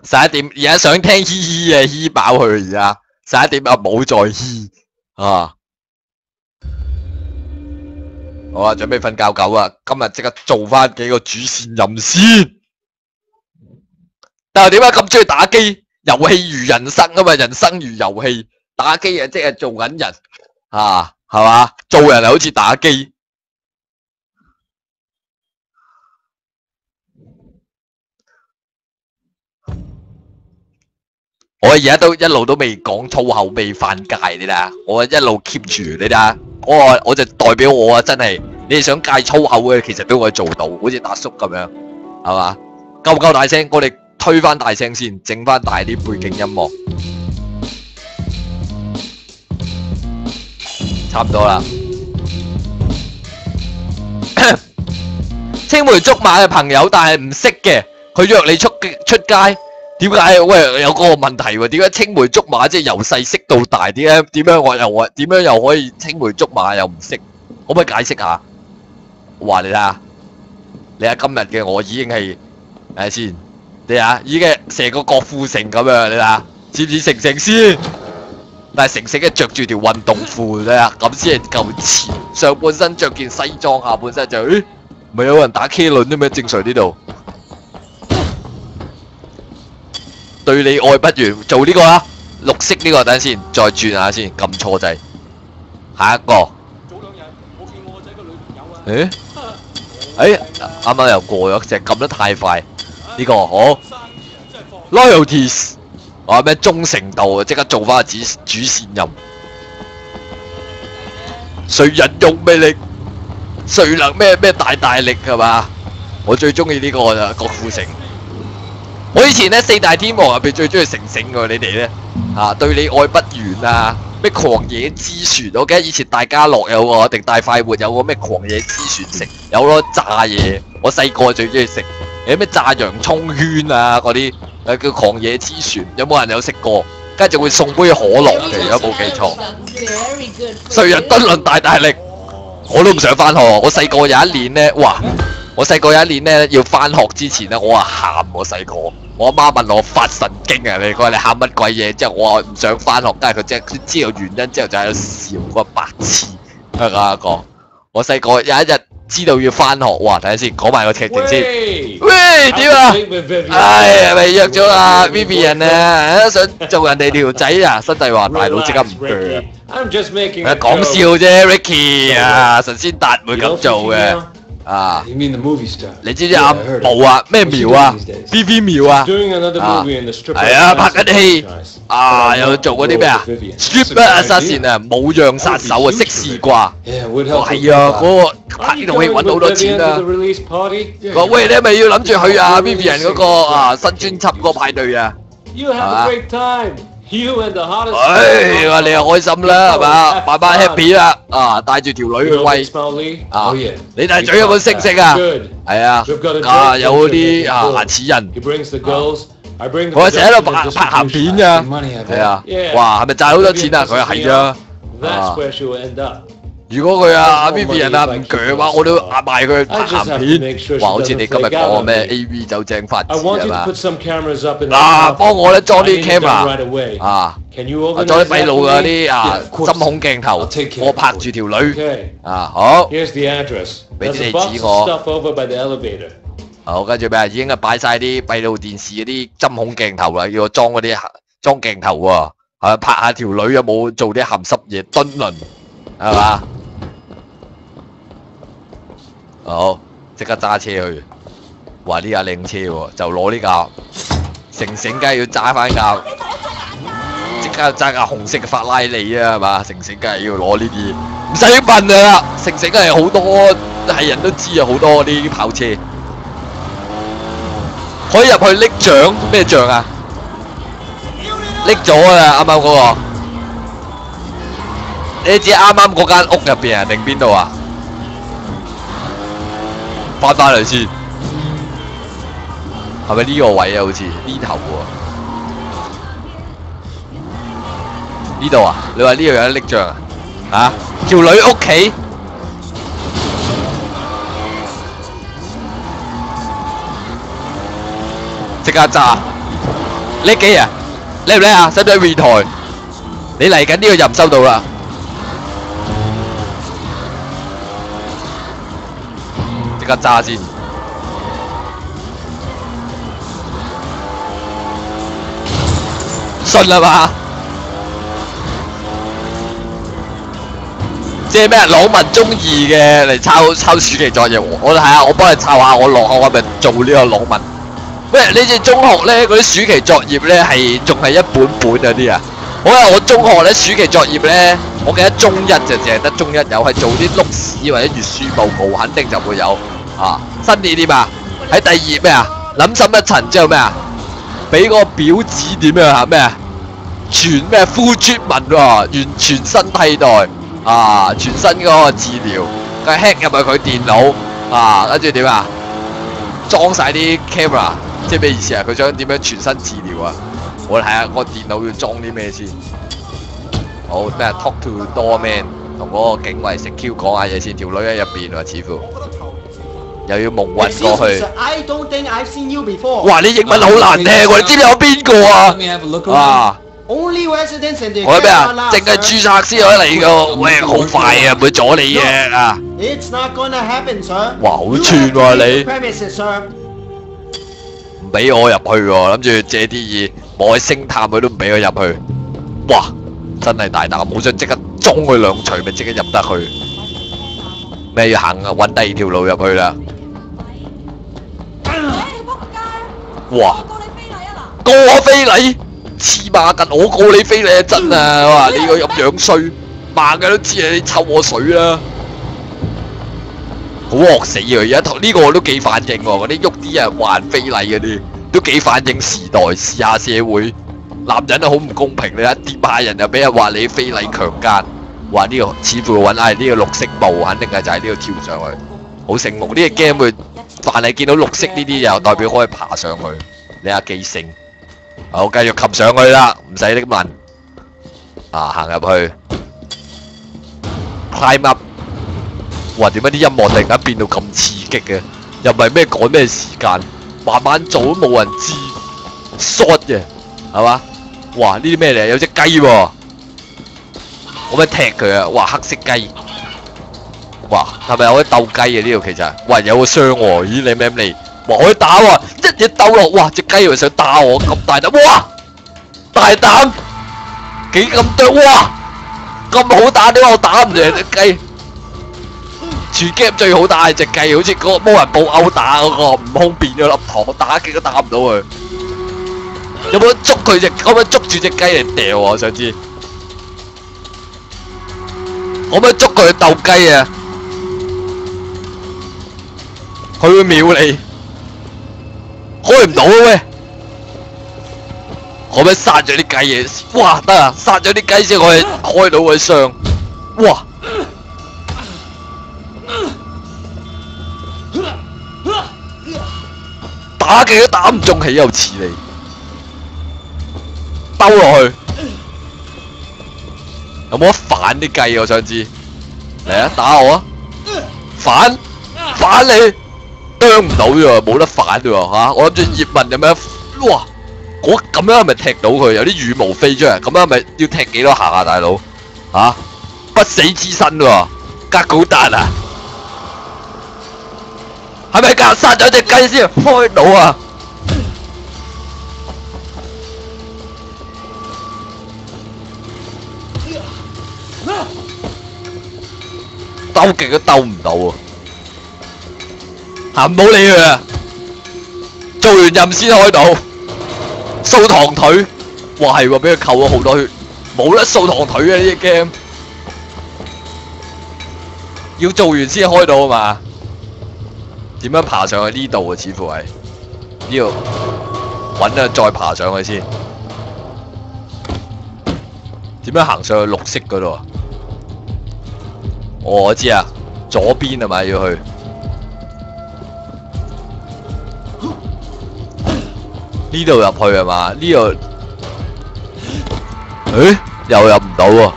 11點，而家想聽嘻嘻嘅嘻飽佢而家11點啊，冇再嘻啊！好啊，準備瞓覺狗啊！今日即刻做翻幾個主線任先。但係點解咁中意打機？遊戲如人生啊嘛，人生如遊戲，打機啊即係做緊人啊，係嘛？做人係好似打機。我而家都一路都未講粗口，未犯戒，你睇下，我一路 keep 住，你睇下，我就代表我啊，真係，你哋想戒粗口嘅，其實都可以做到，好似達叔咁樣，係嘛？夠唔夠大聲？我哋推翻大聲先，整翻大啲背景音樂，差唔多啦。青梅竹馬嘅朋友，但係唔識嘅，佢約你出街。點解喂有個問題喎？點解青梅竹馬即係由細識到大？點樣又可以青梅竹馬又唔識？可唔可以解釋下？哇！你睇下今日嘅我已經係睇下先，你睇下已經成個郭富城咁樣，你睇下似唔似成成先？但係成成嘅着住條運動褲，你睇下咁先係夠前，上半身着件西裝，下半身就唔係有人打 K 輪啲咩？正常呢度。對你愛不完，做呢個啦，綠色呢個，等陣先，再轉下先，撳錯掣，下一個。早2日，我見我個仔個女朋友啊。啱啱又過咗，淨係撳得太快。呢個好 ，loyalties， 話咩忠誠度啊，即刻做翻個主線任。誰人用魅力，誰能咩大力係嘛？我最中意呢個就郭富城。我以前咧4大天王入邊最中意成成㗎，你哋咧對你愛不完啊，咩狂野之船，我記得以前大家樂有個定大快活有個咩狂野之船食，有攞炸嘢，我細個最中意食，有咩炸洋葱圈啊嗰啲，叫狂野之船，有冇人有食過？跟住會送杯可樂嘅，如果冇記錯。誰人敦倫大力，我都唔想返學，我細個有一年咧，哇！我細個有一年咧要翻學之前咧，我話喊我細個，我阿媽問我發神經啊！你喊乜鬼嘢？之後我話唔想翻學，但係佢知道原因之後就喺度笑個白痴。講我細個有一日知道要翻學，哇！睇下先，講埋個劇情先。喂，點啊？係咪約咗阿 Vivian 啊？想做人哋條仔啊？新帝話大佬即刻唔鋸。講笑啫 ，Ricky 啊，神仙達唔會咁做嘅。你知唔知阿毛啊？咩苗啊 ？BB 苗啊？係啊，拍緊戲又做嗰啲咩啊 ？Strip Assassin 啊，冇樣殺手啊，識事啩？係啊，嗰個拍呢套戲揾到好多錢啊！話喂，你係咪要諗住去啊 Vivian 嗰個新專輯嗰個派對啊？係嘛？話你又開心啦，係嘛？慢慢 happy 啦，帶住條女去威你大嘴有冇識啊？係啊，有嗰啲牙齒人，佢成日喺度拍鹹片㗎，係啊，哇，係咪賺好多錢啊？佢話係啊。如果佢阿 Vivian 唔鋸嘅話，我都賣佢拍鹹片。哇，好似你今日講咩 AV 就正發展係嘛？幫我咧裝啲 camera 裝啲閉路嗰啲針孔鏡頭，我拍住條女好，俾啲地址我。好，跟住咩？已經擺晒啲閉路電視嗰啲針孔鏡頭啦，要我裝嗰啲裝鏡頭喎，拍下條女有冇做啲鹹濕嘢敦倫係嘛？好，即刻揸車去。哇！呢架靚車喎，就攞呢架。成成梗係要揸翻架，即刻揸架紅色嘅法拉利啊，係嘛？成成梗係要攞呢啲，唔使問啊啦。成成梗係好多係人都知啊，好多呢啲跑車。可以入去拎獎，咩獎啊？拎咗啊！啱啱嗰個，你知啱啱嗰間屋入邊啊，定邊度啊？翻嚟先，係咪呢個位啊？好似呢頭喎，呢度啊？你話呢度有得拎獎啊？條女屋企，即刻揸！叻機啊？叻唔叻啊？使唔使 retry？你嚟緊呢個任收到啦。即刻揸先。信啦嘛？即係咩？朗文中意嘅嚟抄暑期作業，我睇下，我幫你抄下，我落我係咪做呢個朗文？喂，你哋中學咧嗰啲暑期作業咧係仲係一本本嗰啲啊？好啊，我中學咧暑期作業咧，我記得中一就淨係得中一有，係做啲碌屎或者閱書報告，肯定就會有啊。新年點啊？喺第二咩啊？諗深一層之後咩啊？俾個表紙點樣啊？咩啊？全咩 full treatment 喎，完全新替代啊！全新嗰個治療，佢 hack 入去佢電腦啊，跟住點啊？裝晒啲 camera， 即係咩意思啊？佢想點樣全新治療啊？我睇下個電腦要裝啲咩先。好咩 ？Talk to doorman， 同嗰個警衛食 Q 講下嘢先。條女喺入邊喎，似乎又要蒙混過去。哇！你英文好難聽喎，你知唔知有邊個啊？啊！我咩啊？淨係註冊先可以嚟㗎。喂，好快啊，唔會阻你嘅啊！哇，好串喎你！唔俾我入去喎，諗住借啲嘢，我去星探佢都唔俾我入去。哇，真係大膽！好想即刻裝佢兩錘，咪即刻入得去。咩要行啊？揾第二條路入去啦！哇！告我非禮！黐孖筋！我告你非禮真啊！哇！你個咁樣衰，盲嘅都知啊！你抽我水啦！好惡死啊！而家呢個我都幾反應喎，嗰啲喐啲人還非禮嗰啲，都幾反映時代，試下社會。男人都好唔公平，你一掂下人就俾人話你非禮強姦，話呢個似乎揾呢個綠色布，肯定係就喺呢度跳上去，好醒目。呢個 game 會凡係見到綠色呢啲就代表可以爬上去，你下記性。好，繼續擒上去啦，唔使你問。啊，行入去 ，climb up。哇！點解啲音樂突然間變到咁刺激嘅？又唔係咩趕咩時間，慢慢做都冇人知 ，short 嘅係嘛？哇！呢啲咩嚟？有隻雞喎，我咪踢佢啊！哇！黑色雞，哇！係咪有啲鬥雞啊？呢度其實，哇！有個箱喎，咦？你咩嚟？哇！可以打喎，一嘢鬥落，哇！隻雞又想打我，咁大膽，哇！大膽，幾咁啄，哇！咁好打，點解我打唔贏隻雞？全 game 最好打係隻雞，好似嗰個魔人布歐打嗰個悟空變咗粒糖，打極都打唔到佢。有冇捉佢隻？可唔可以捉住隻雞嚟掉啊？我想知。可唔可以捉佢去鬥雞啊？佢會秒你，開唔到咩？可唔可以殺咗啲雞嘢？哇！得啊，殺咗啲雞先可以開到佢箱。哇！打極都打唔中，豈有此理！兜落去，有冇得反啲雞？我想知。嚟啊，打我啊！反你，啄唔到啫喎，冇得反啫喎嚇！我諗住葉問有咩？哇！咁樣係咪踢到佢？有啲羽毛飛出嚟，咁樣係咪要踢幾多下啊，大佬？嚇！不死之身喎，格古達啊！係咪夾殺咗隻雞先開到啊？鬥極都鬥唔到啊！唔好理佢啊！做完任先開到，掃堂腿，哇係喎，俾佢扣咗好多血，冇得掃堂腿啊！呢隻 game 要做完先開到啊嘛。點樣爬上去呢度啊？似乎係呢度揾啊，再爬上去先。點樣行上去綠色嗰度啊？我知啊，左邊係咪要去？呢度入去係嘛？呢度，誒又入唔到喎。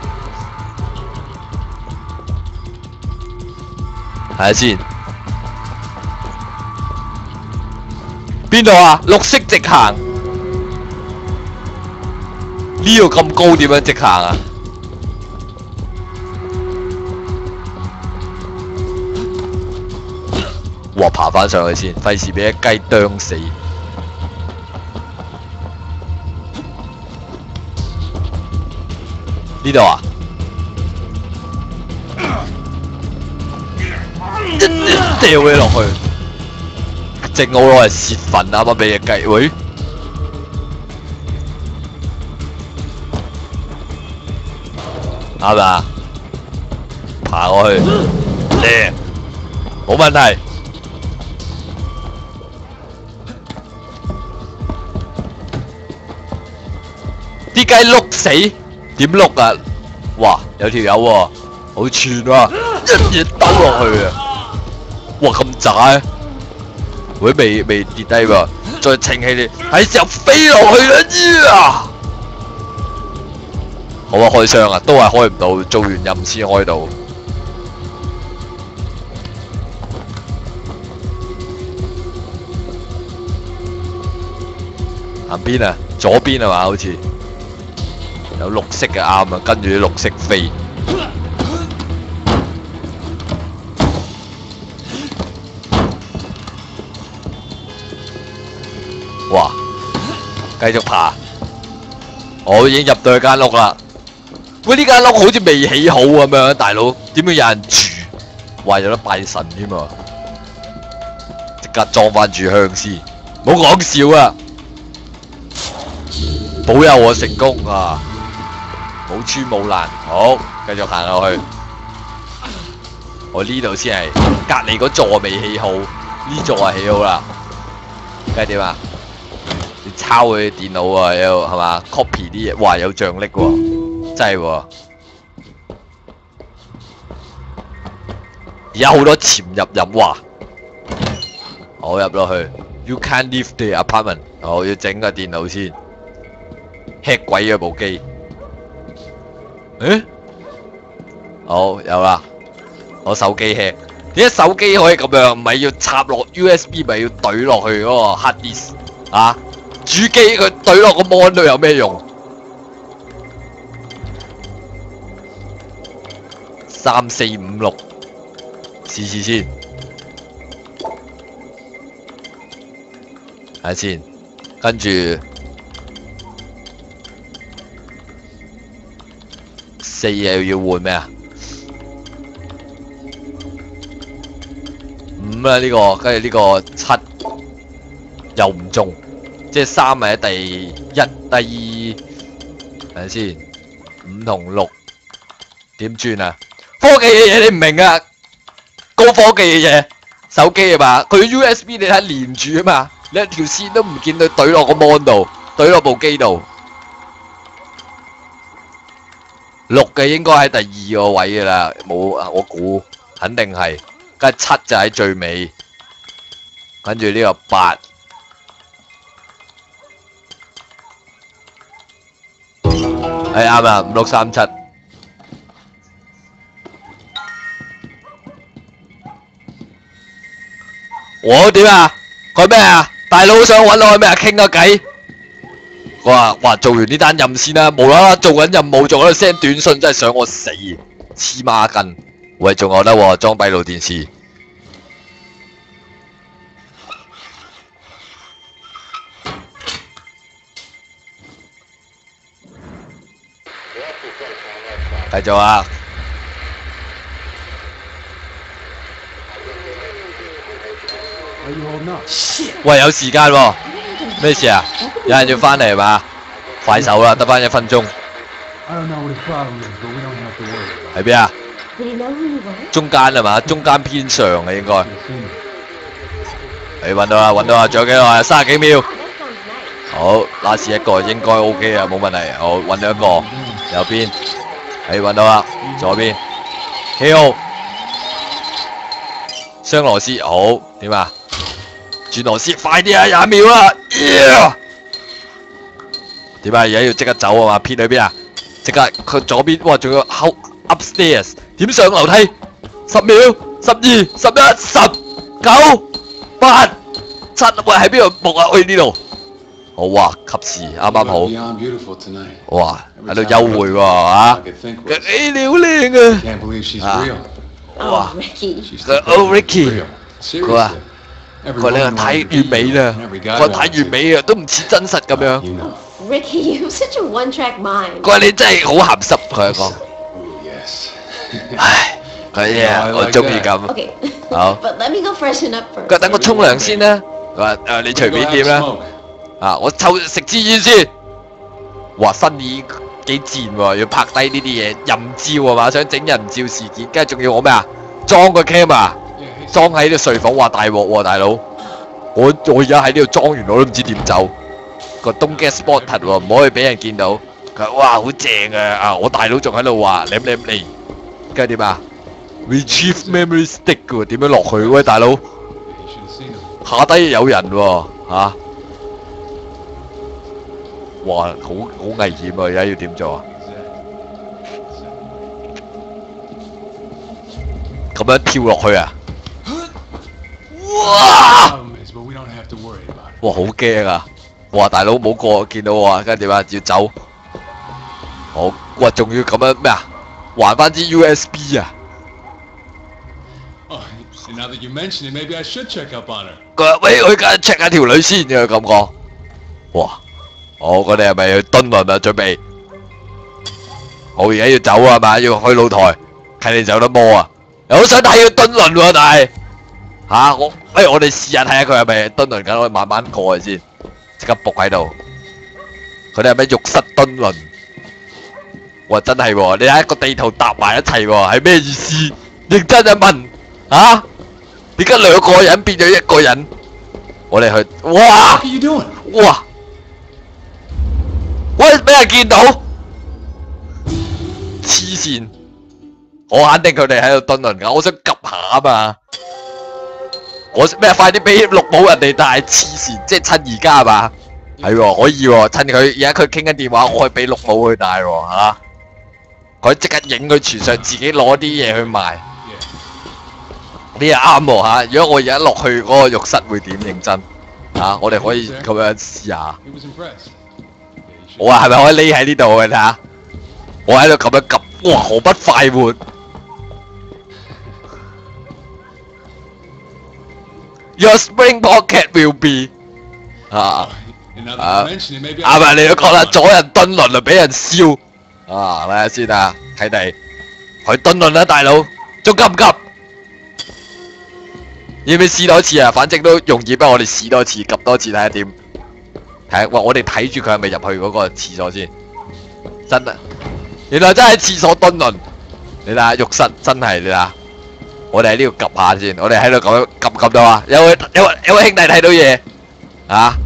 睇下先。邊度啊？綠色直行。呢度咁高點樣直行啊？哇！爬翻上去先，費事俾一雞啄死。呢度啊？掉佢落去，正好攞嚟泄憤啱啱俾隻雞，喂！啱嘛？爬過去，靚，冇問題。啲雞碌死，點碌啊？哇！有條友喎，好串啊！一嘢兜落去啊！哇咁渣，會未跌低喎，再稱起你，係時候飛落去啦！好啊，開箱啊，都係開唔到，做完任先開到。行邊啊？左邊係嘛？好似有綠色嘅啱啊，跟住啲綠色飛。哇！繼續爬，我已經入到去間屋啦。喂，呢間屋好似未起好咁樣，大佬點解有人住？話有得拜神添啊！即刻裝翻住香先，唔好講笑啊！保佑我成功啊！冇穿冇爛，好，繼續行落去。我呢度先係隔離嗰座未起好，呢座係起好啦。梗係點啊？你抄佢電腦啊，有係嘛 ？copy 啲嘢，哇有象力喎，真係喎。而家好多潛入飲話，我入落去。You can't leave the apartment。我要整個電腦先，hack 鬼咗部機。誒？好有啦，我手機 hack。點解手機可以咁樣？唔係要插落 USB，咪要懟落去嗰個 hard disk 啊？主機佢懟落個 mon 度有咩用？3、4、5、6，試先，睇下先，跟住4又要換咩啊？5啦呢個，跟住呢個7又唔中。即係3係第一、第2，睇下先，5同6點轉啊？科技嘅嘢你唔明啊？高科技嘅嘢，手機啊嘛，佢 USB 你睇連住啊嘛，你一條線都唔見佢懟落個 mon 度，懟落部機度。6嘅應該喺第2個位㗎啦，冇啊，我估肯定係，跟住7就喺最尾，跟住呢個8。係啱啊，5、6、3、7。我點啊？佢咩啊？大佬想揾我咩啊？傾下偈。我話：哇，做完呢單任先啦，無啦啦做緊任務，仲喺度 send 短信，真係想我死，黐孖筋。喂，仲有得喎，裝閉路電視。繼續啊！喂，有時間喎，咩事啊？有人要翻嚟係嘛？快手啦，得翻1分鐘。喺邊啊？中間係嘛？中間偏上嘅應該。揾到啦，揾到啦，仲有幾耐啊？30幾秒。好，last一個應該 OK 啊，冇問題。好，揾到一個，右邊。揾到啦，左邊，K O， 雙螺絲，好點啊？轉螺絲，快啲啊！20秒啦，點啊？而家要即刻走啊嘛？偏去邊啊？即刻佢左邊，哇！仲要 upstairs， 點上樓梯？10秒，12、11、10、9、8、7，喂喺邊度木啊？去呢度好啊，及時啱啱好。 Beyond beautiful tonight. 哇，喺 Every 度 time 幽 I 會 look 喎 at her, 嚇 all I could think was, 誒你好靚啊！ can't believe she's Ah. real. Wow. Oh, Ricky. She's The- too oh, perfect to Ricky. be real. 佢話 Seriously. Every 佢呢 woman 個太 wants to be 完美 you, 啦， and every 佢 guy 話太 wants 完 to. 美啊，都唔似真實咁樣。 You know. Ricky, you have such a one-track mind. 佢話你真係好鹹濕，佢講。 Ooh, yes. 唉，佢嘢我中意咁。 Okay. Oh. But let me go freshen up 佢 first. 話等我沖涼先啦。佢話你隨 Go 便 have 點 a 啦。 smoke. 啊，我食支煙先。哇，新意幾賤喎，要拍低呢啲嘢，淫照啊嘛，想整人照事件，跟住仲要我咩啊？裝個 cam 啊， Yeah, hey, 裝喺啲睡房，話大鑊喎，大佬。我而家喺呢度裝完，我都唔知點走。個東 get spotted 喎，唔可以俾人見到。佢話哇好正啊！啊，我大佬仲喺度話舐舐嚟，跟住點啊 ？Retrieve memory stick 嘅喎，點樣落去？喂，大佬 you should have seen him. 下低有人喎，嚇！哇，好危險啊！而家要點做啊？咁樣跳落去啊！哇！ Problem is, but we don't have to worry about it. 哇，好驚啊！哇，大佬冇過見到我啊，跟住點啊？要走。好，哇，仲要咁樣咩啊？還翻支 USB 啊！ Oh, see, now that you mention it, maybe I should check up on her. 佢話喂，我而家 check 下條女先嘅感覺。哇！我哋係咪去敦倫啊？準備。好，而家要走啊嘛，要去露台，睇你走得摸啊！好想睇佢敦倫喎，但係我哋試下睇下佢係咪敦倫緊，我哋慢慢過去先。即刻仆喺度。佢哋係咪浴室敦倫？哇！真係喎，你睇個地圖搭埋一齊喎，係咩意思？認真啊問嚇？點解兩個人變咗一個人？我哋去，哇 What are you doing? 哇！喂，俾人見到，黐線！我肯定佢哋喺度敦倫㗎，我想及下啊嘛！我咩？快啲俾綠帽人哋戴，黐線！即係趁而家係嘛？係喎，可以喎，趁佢而家佢傾緊電話，我可以俾綠帽佢戴喎嚇！佢即刻影佢傳上，自己攞啲嘢去賣。 Yeah. 你又啱喎嚇！如果我而家落去嗰個浴室會點認真嚇？我哋可以咁樣試下。 He was impressed. Yeah, you should. 我話係咪可以匿喺呢度嘅睇下？我喺度咁樣及，哇！毫不快活。Your spring pocket will be 啊 And now that Ah. you mention it, maybe 啱 I 啊！ should 你都 check 覺 up 啦， on her. 阻人敦倫啊，俾人燒啊！睇下先啊，睇地佢敦倫啦，大佬，仲急唔急？要唔要試多次啊？反正都容易，不過我哋試多次，及多次睇下點。睇下，哇！我哋睇住佢係咪入去嗰個廁所先？真啊！原來真係喺廁所敦倫。你睇下浴室真係你睇下，我哋喺呢度 𥄫 下先，我哋喺度咁樣 𥄫 到啊！有位兄弟睇到嘢啊！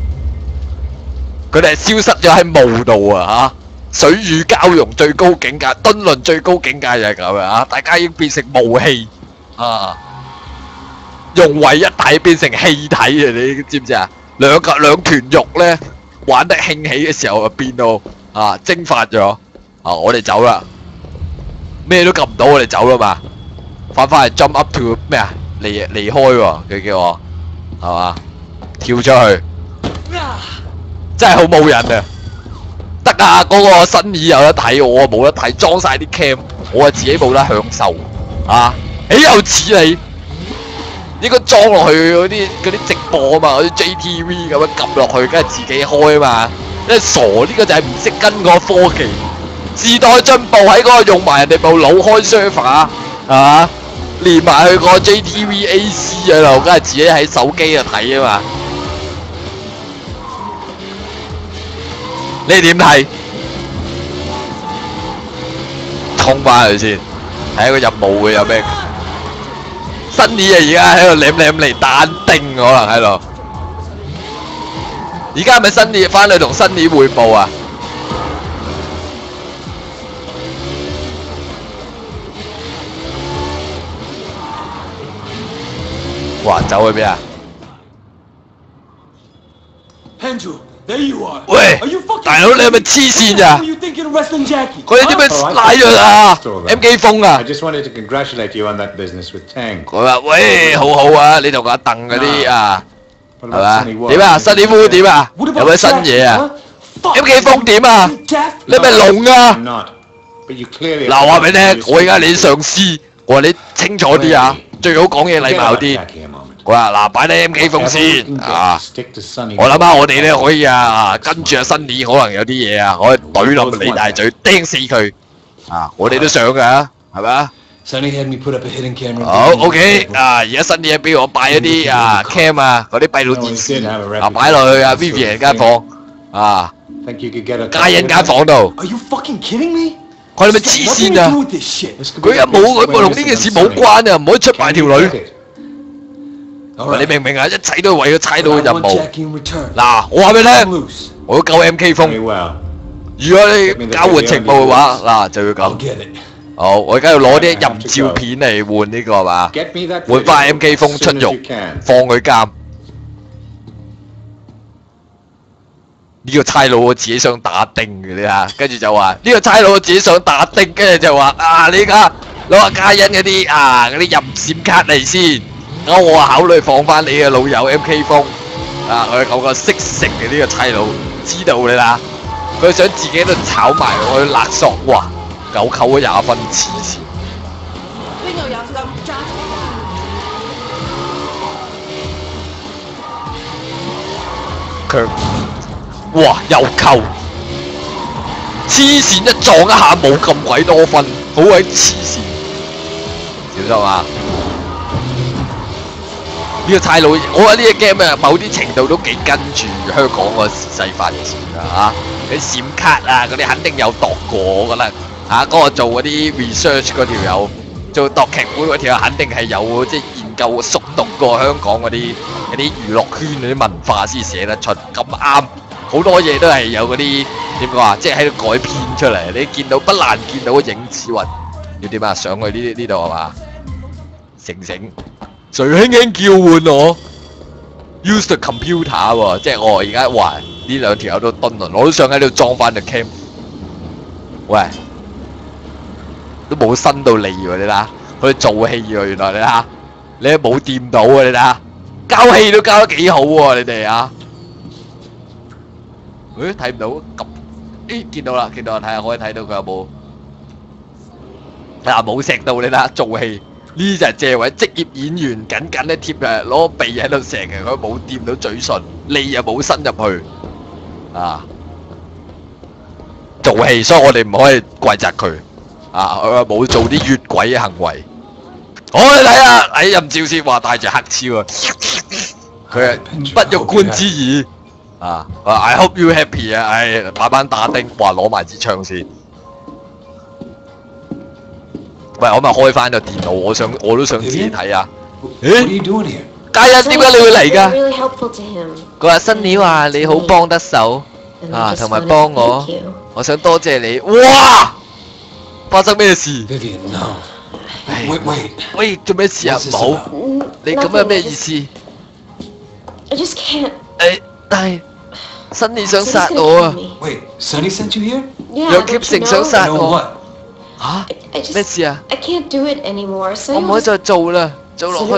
佢哋係消失咗喺霧度啊！水乳交融最高境界，敦倫最高境界就係咁啊！大家已經變成霧氣啊！融為一體變成氣體啊！你知唔知啊？兩團肉咧玩得興起嘅時候就變到啊蒸發咗啊！我哋走啦，咩都 𥄫 唔到，我哋走啦嘛，翻去 jump up to 咩啊？離開喎，佢叫我係嘛？跳出去，真係好冇癮啊！得啊，嗰個新意有得睇，我冇得睇，裝晒啲 cam，我啊自己冇得享受啊！豈有此理！應該裝落去嗰啲直播啊嘛，嗰啲 JTV 咁樣撳落去，梗係自己開啊嘛！因為傻呢個就係唔識跟個科技，時代進步喺嗰個用埋人哋部腦開 server 係嘛，連埋佢個 JTV AC 喺度，梗係自己喺手機度睇啊嘛！你點睇？衝翻去先，睇下個任務會有咩？新意啊！而家喺度舐嚟彈定，可能喺度。而家係咪新意翻去同新意匯報啊？哇！走去邊啊？ Andrew, there you are. 喂 Are you fucking 大佬你係咪黐線咋 What？ you think you're arresting Jackie? 佢哋點樣拉咗啊 It's all right. ？M 機風啊 I！just wanted to congratulate you on that business with Tang. 佢話：喂，好好啊！你同阿鄧嗰啲啊 What 係 about 嘛？ Sunny Wolf? 點啊？新啲夫點啊？ What 有 about 冇新 Jackie, 嘢啊 huh? Fuck, ？MK 風點啊？ Daphne. 你係咪聾啊？ I'm not. But you clearly. 嗱，話俾你聽，我而家你上司，我話你清楚啲啊，最好講嘢禮貌啲。我話嗱，擺低 MK 風先啊！我諗下我哋咧可以啊，跟住阿新年可能有啲嘢啊，可以懟落你大嘴，釘死佢啊！我哋都想噶，係咪啊？ Sonny had me put up a hidden camera. 好 OK 啊！而家新年俾我擺一啲啊 cam 啊，嗰啲閉路電視啊，擺落去啊 Vivian 間房啊，嘉欣間房度。 Are you fucking kidding me? 佢係咪黐 Nothing 線 to 啊 do？with this shit. 佢一冇佢冇同呢件事冇關啊，唔可以出賣條女。 All 喂，你 right. 明唔明啊？一切都係為咗猜到 But 個 I 任 want 務。 Jackie in return. 嗱，我話俾你 I'm 聽， loose. 我要救 MK 風。如果你交換情報嘅話，嗱就要 I'll 咁。 get it. 好，我而家要攞啲淫照片嚟換呢個係嘛？換翻 MK 風出獄，放佢監。呢個差佬我自己想打丁嘅你睇，跟住就話呢個差佬我自己想打丁，跟住就話啊你而家攞阿嘉欣嗰啲啊嗰啲淫閃卡嚟先，咁我考慮放翻你嘅老友 MK 風啊，佢有個識食嘅呢個差佬，知道你啦，佢想自己喺度炒埋我去勒索，哇！狗扣咗20分黐線。佢哇又扣，黐線一撞一下冇咁鬼多分，好鬼黐線，小心啊！呢個差佬，我覺得呢個 game 啊，某啲程度都幾跟住香港個時勢發展㗎嚇。啲閃卡啊，嗰啲肯定有度過，我覺得嚇嗰個做嗰啲 research 嗰條友，做度劇本嗰條友肯定係有即係研究熟讀過香港嗰啲娛樂圈嗰啲文化先寫得出，咁啱好多嘢都係有嗰啲點講啊，即係喺度改編出嚟。你見到不難見到影子雲，要點啊？上去呢度係嘛？醒醒！誰輕輕叫喚我 ？Use the computer 喎，即係我而家話呢兩條友都蹲輪，我都想喺度裝翻個 cam。喂，都冇伸到脷喎，你睇下，佢做戲喎，原來你睇下，你都冇掂到啊，你睇下，交戲都交得幾好喎，你哋啊！誒睇唔到咁，誒見到啦，睇下可以睇到佢有冇？嗱冇錫到你睇下，做戲。呢就係借位職業演員緊緊一貼嘅，攞鼻喺度錫嘅，佢冇掂到嘴唇，脷又冇伸入去，啊，做戲，所以我哋唔可以怪責佢，啊，佢冇做啲越軌嘅行為。好，你睇下，喺任照先話帶住黑超啊，佢係不欲觀之意，啊 ，I hope you happy 啊，唉，慢慢打丁，話攞埋支槍先。喂，我咪開翻個電腦，我都想自己睇啊！誒，嘉欣點解你會嚟㗎？佢話新年話你好幫得手啊，同埋幫我，我想多謝你。哇！發生咩事？喂，做咩事啊？唔好，你咁樣咩意思？誒，但係新年想殺我啊！楊協成想殺我。嚇？咩事啊？我唔可以再做啦，做落去，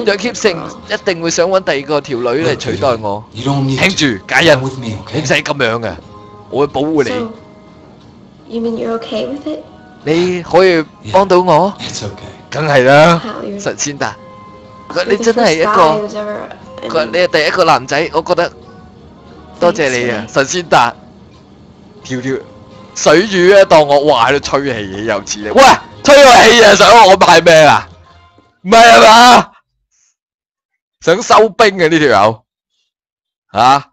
楊協成一定會想揾第二個條女嚟取代我。聽住，嘉欣，你唔使咁樣嘅，我會保護你。你可以幫到我？梗係啦，神仙達，你真係一個，你係第一個男仔，我覺得多謝你啊，神仙達，條水魚啊，當我話喺度吹氣又似你，喂，吹個氣啊，想我買咩啊？唔係啊嘛？想收兵啊呢條友，啊，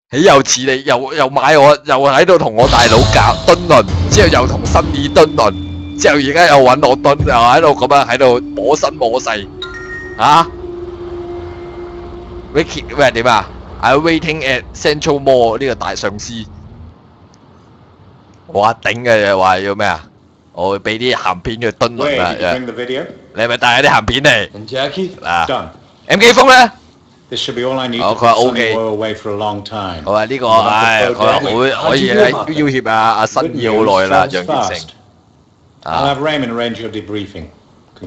豈又似你，又買我，又喺度同我大佬夾蹲輪，之後又同新耳蹲輪，之後而家又揾我蹲，又喺度咁樣喺度摸身摸勢，啊 ？Vicky 喂點啊？I'm waiting at Central Mall 呢個大上司。哇頂嘅話要咩啊？我會俾啲鹹片佢蹲輪啦。你係咪帶啲鹹片嚟？嗱 ，MK 風咧？哦，佢話 OK。好啊，呢個唉，佢話會可以喺要挾阿新意好耐啦，楊潔成。啊。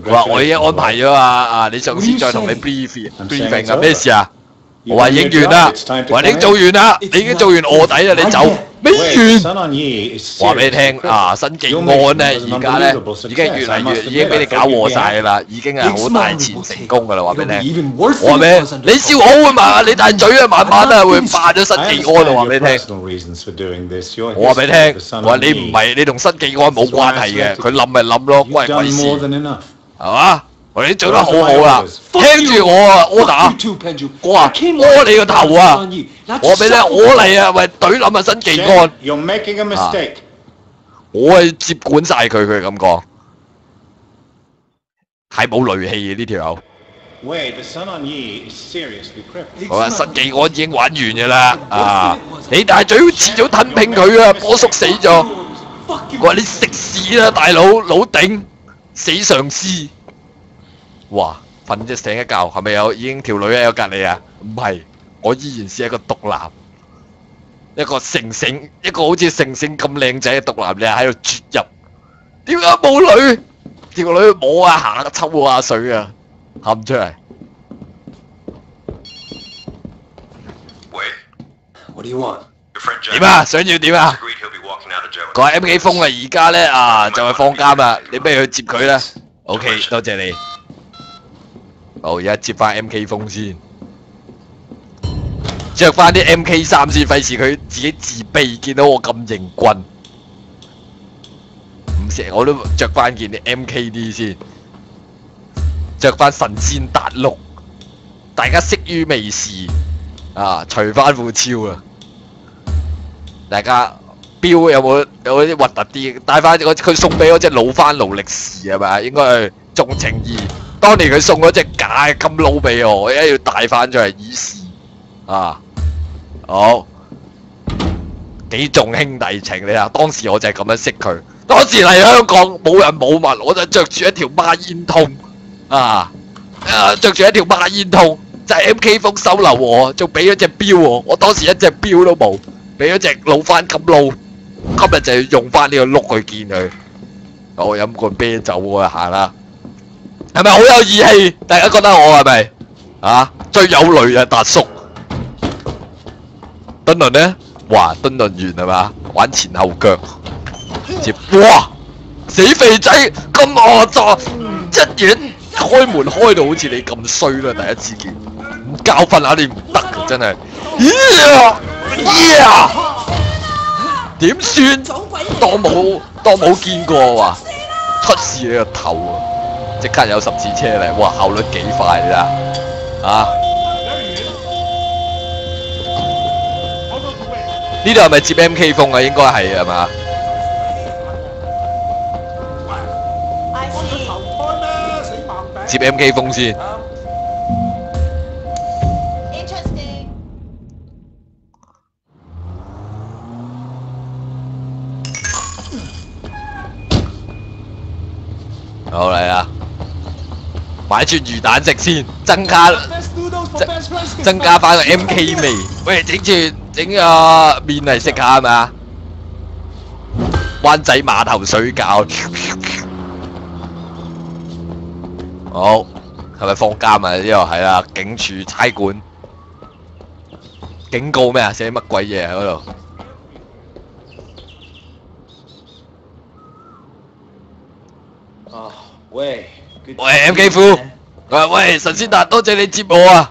佢話我已經安排咗啊，你上次再同你 briefing 啊，咩事啊？我話影完啦，話你做完啦，你已經做完卧底啦，你走未完？話俾你聽啊，新技安咧而家咧已經越嚟越已經俾你搞禍晒㗎啦，已經係好大前成功㗎啦，話俾你聽。我話俾你笑好會慢，你大嘴啊，慢慢啊會霸咗新技安啊，話俾你聽。我話俾你聽，我話你唔係你同新技安冇關係嘅，佢冧咪冧咯，關鬼事，係嘛？我哋做得好好啦，聽住我啊，order，我話屙你個頭啊！我俾你屙嚟啊，喂，懟冧啊新技安！我係接管晒佢咁講，係冇戾氣嘅呢條友。我話新技安已經玩完㗎啦，啊！你大嘴遲早吞併佢啊，波叔死咗。我話你食屎啦，大佬老頂，死上司！哇！瞓一醒一覺，係咪已經條女喺我隔離啊？唔係，我依然是一個毒男，一個成成，一個好似成成咁靚仔嘅毒男，你喺度啜入，點解冇女？條女摸下抽下水啊，喊出嚟。喂 What do you want? 點啊？想要點啊？個 MK 風啊，而家咧啊就係放監啦，你不如去接佢啦。OK， 多謝你。好，而家接翻 MK 風先，着翻啲 MK 衫先，費事佢自己自卑，見到我咁型棍。唔成，我都着翻件啲 MKD 先，着翻神仙達陸，大家識於微時啊！除翻副超啊！大家標有冇啲核突啲？帶翻佢送俾嗰隻老番勞力士係咪？應該係重情義。當年佢送嗰隻假嘅金撈俾我，我而家要帶翻出嚟以示啊！好幾重兄弟情你啊！當時我就係咁樣識佢。當時嚟香港冇人冇物，我就着住一條孖煙通着住一條孖煙通，就係 MK 風收留我，仲俾咗隻錶我。我當時一隻錶都冇，俾咗隻老番金撈。今日就要用翻呢個碌去見佢。我飲罐啤酒我就行啦。係咪好有義氣？大家覺得我係咪啊？最有雷啊達叔。敦倫呢？哇，敦倫完係嘛？玩前後腳。接哇！死肥仔咁惡作，一嘢開門開到好似你咁衰啦！第一次見，唔教訓下你唔得㗎真係。點算？當冇見過話，出事你個頭啊！即刻有10字車嚟，哇！效率幾快你睇啊！呢度係咪接 MK 風啊？應該係嘛？接 MK 風先。好嚟啦！買串魚蛋食先，增加翻個 MK 味。喂，整個麵嚟食下係咪啊？灣仔碼頭水餃。好，係咪放監啊？呢度係啦，警署差館。警告咩啊？寫乜鬼嘢喺嗰度？喂 MK 夫，喂神仙達，多謝你接我啊！